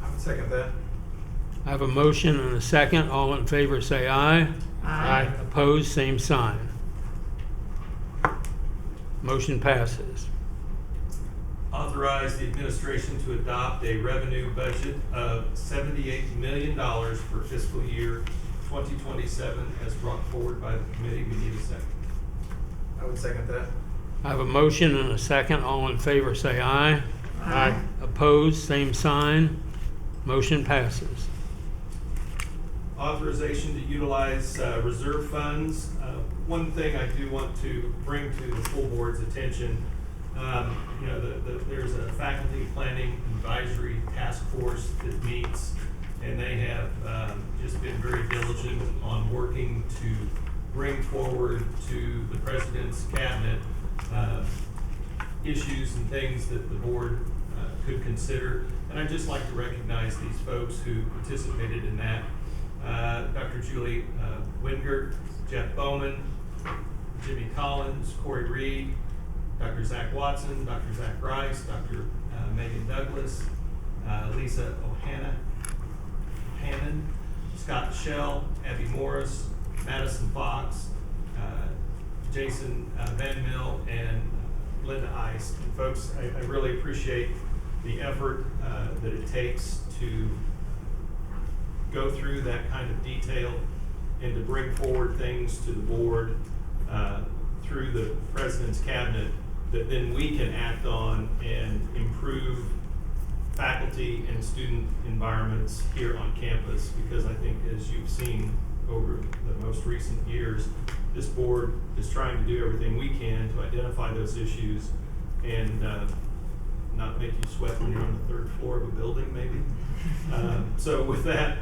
I would second that. I have a motion and a second. All in favor say aye. Aye. Opposed, same sign. Motion passes. Authorize the administration to adopt a revenue budget of $78 million for fiscal year 2027 as brought forward by the committee. We need a second. I would second that. I have a motion and a second. All in favor say aye. Aye. Opposed, same sign. Motion passes. Authorization to utilize reserve funds. One thing I do want to bring to the full board's attention, there's a faculty planning advisory task force that meets, and they have just been very diligent on working to bring forward to the president's cabinet issues and things that the board could consider. And I'd just like to recognize these folks who participated in that. Dr. Julie Wingert, Jeff Bowman, Jimmy Collins, Corey Reed, Dr. Zach Watson, Dr. Zach Rice, Dr. Megan Douglas, Lisa O'Hannon, Scott Shell, Abby Morris, Madison Fox, Jason Van Mill, and Linda Ice. And folks, I really appreciate the effort that it takes to go through that kind of detail and to bring forward things to the board through the president's cabinet that then we can act on and improve faculty and student environments here on campus. Because I think, as you've seen over the most recent years, this board is trying to do everything we can to identify those issues and not make you sweat when you're on the third floor of a building, maybe. So with that,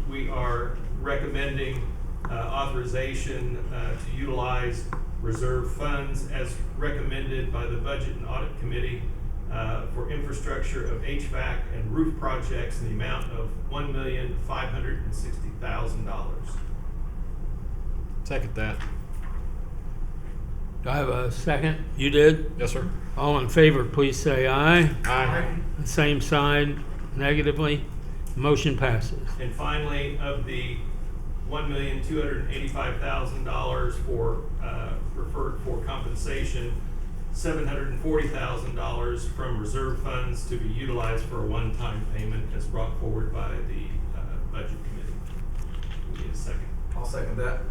we are recommending authorization to utilize reserve funds as recommended by the Budget and Audit Committee for infrastructure of HVAC and roof projects in the amount of $1,560,000. Second that. Do I have a second? You did? Yes, sir. All in favor, please say aye. Aye. Same side, negatively. Motion passes. And finally, of the $1,285,000 for referred for compensation, $740,000 from reserve funds to be utilized for a one-time payment as brought forward by the Budget Committee. We need a second. I'll second that.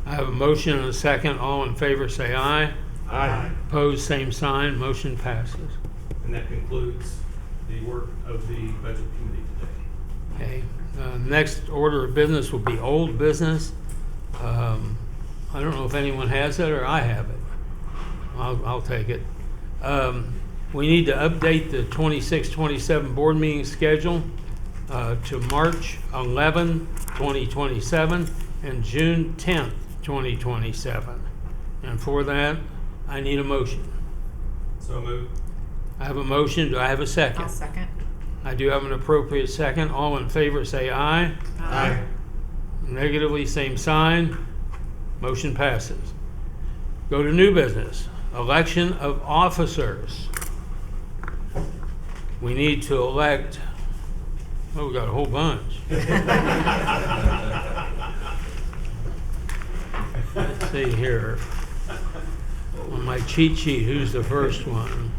I have a motion and a second. All in favor say aye. Aye. Opposed, same sign. Motion passes. And that concludes the work of the Budget Committee today. Okay. Next order of business will be old business. I don't know if anyone has it or I have it. I'll take it. We need to update the 26-27 board meeting schedule to March 11, 2027 and June 10th, 2027. And for that, I need a motion. So moved. I have a motion. Do I have a second? I'll second. I do have an appropriate second. All in favor say aye. Aye. Negatively, same sign. Motion passes. Go to new business. Election of officers. We need to elect, we got a whole bunch. Let's see here. On my cheat sheet, who's the first one?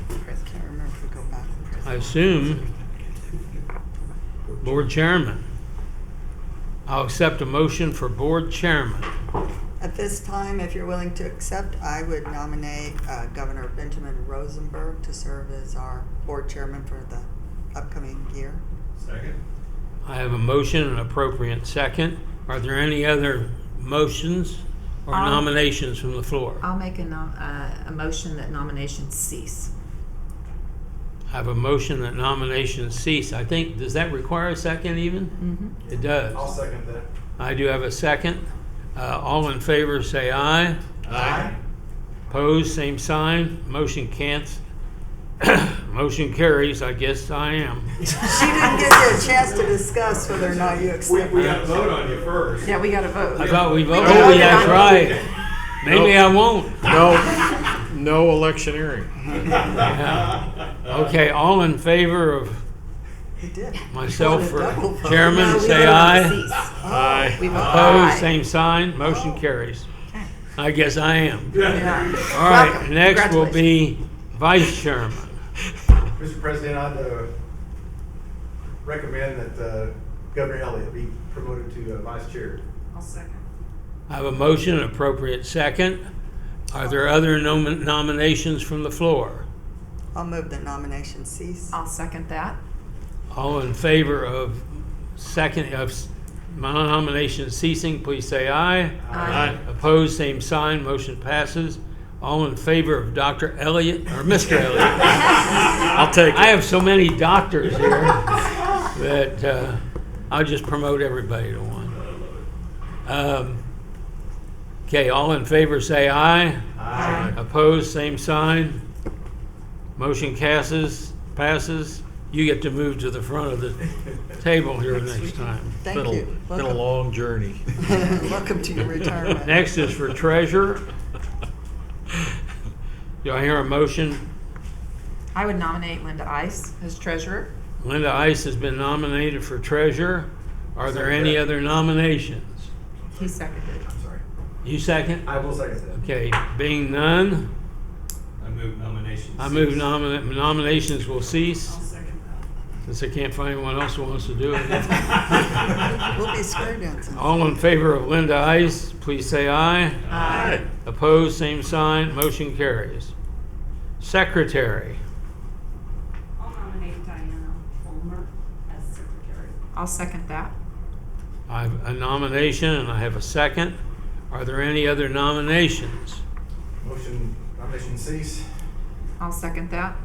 Can't remember if we go back. I assume board chairman. I'll accept a motion for board chairman. At this time, if you're willing to accept, I would nominate Governor Benjamin Rosenberg to serve as our board chairman for the upcoming year. Second. I have a motion and an appropriate second. Are there any other motions or nominations from the floor? I'll make a motion that nominations cease. I have a motion that nominations cease. I think, does that require a second even? Mm-hmm. It does. I'll second that. I do have a second. All in favor say aye. Aye. Opposed, same sign. Motion can't. Motion carries. I guess I am. She didn't give you a chance to discuss whether or not you accept We it. got to vote on you first. Yeah, we got to vote. I thought we voted. voted Oh, on that's it. right. Maybe I won't. No electioneering. Yeah. Okay, all in favor of He did. myself for Double vote. chairman, No, we say voted on aye. the cease. Aye. We voted Opposed, aye. same sign. Motion carries. I guess I am. Yeah. All right, Welcome. next will be vice chairman. Mr. President, I'd recommend that Governor Elliott be promoted to vice chair. I'll second. I have a motion, an appropriate second. Are there other nominations from the floor? I'll move the nomination cease. I'll second that. All in favor of my nomination ceasing, please say aye. Aye. Opposed, same sign. Motion passes. All in favor of Dr. Elliott, or Mr. Elliott? I'll take it. I have so many doctors here that I'll just promote everybody to one. Okay, all in favor say aye. Aye. Opposed, same sign. Motion passes. You get to move to the front of the table here next time. Thank you. Been a long journey. Welcome to your retirement. Next is for treasurer. Do I hear a motion? I would nominate Linda Ice as treasurer. Linda Ice has been nominated for treasurer. Are there any other nominations? He seconded. I'm sorry. You second? I will second that. Okay, being none, I move nominations. I move nominations will cease. I'll second that. Since I can't find anyone else who wants to do it. We'll be square dancing. All in favor of Linda Ice, please say aye. Aye. Opposed, same sign. Motion carries. Secretary. I'll nominate Diana Fulmer as secretary. I'll second that. I have a nomination and I have a second. Are there any other nominations? Nomination cease. I'll second that.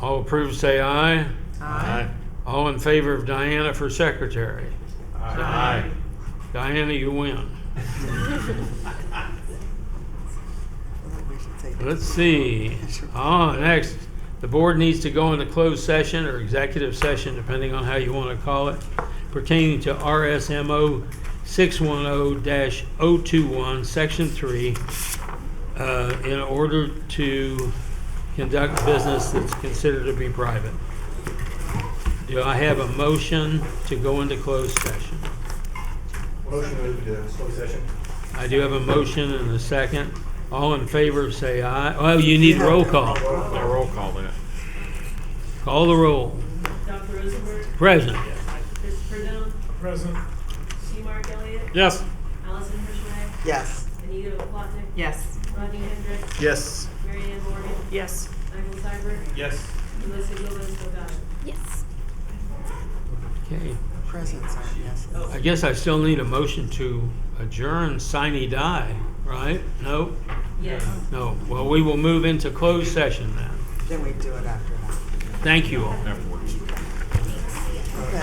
All approved, say aye. Aye. All in favor of Diana for secretary? Aye. Diana, you win. We should take it. Let's see. Next, the board needs to go into closed session or executive session, depending on how you want to call it, pertaining to RSMO 610-021, Section 3, in order to conduct business that's considered to be private. Do I have a motion to go into closed session? Motion moved to closed session. I do have a motion and a second. All in favor, say aye. Oh, you need roll call. Yeah, roll call that. Call the roll. Dr. Rosenberg, Present. Christopher Dunn, Present. C. Mark Elliott, Yes. Allison Hirschweg, Yes. Anita Plotnick, Yes. Rodney Hendricks, Yes. Mary Ann Morgan, Yes. Michael Seibert, Yes. Melissa Gomez-Delgado. Yes. Okay. Presents are yes. I guess I still need a motion to adjourn sine die, right? No? Yes. No. Well, we will move into closed session then. Then we do it after that. Thank you all. That works. Okay.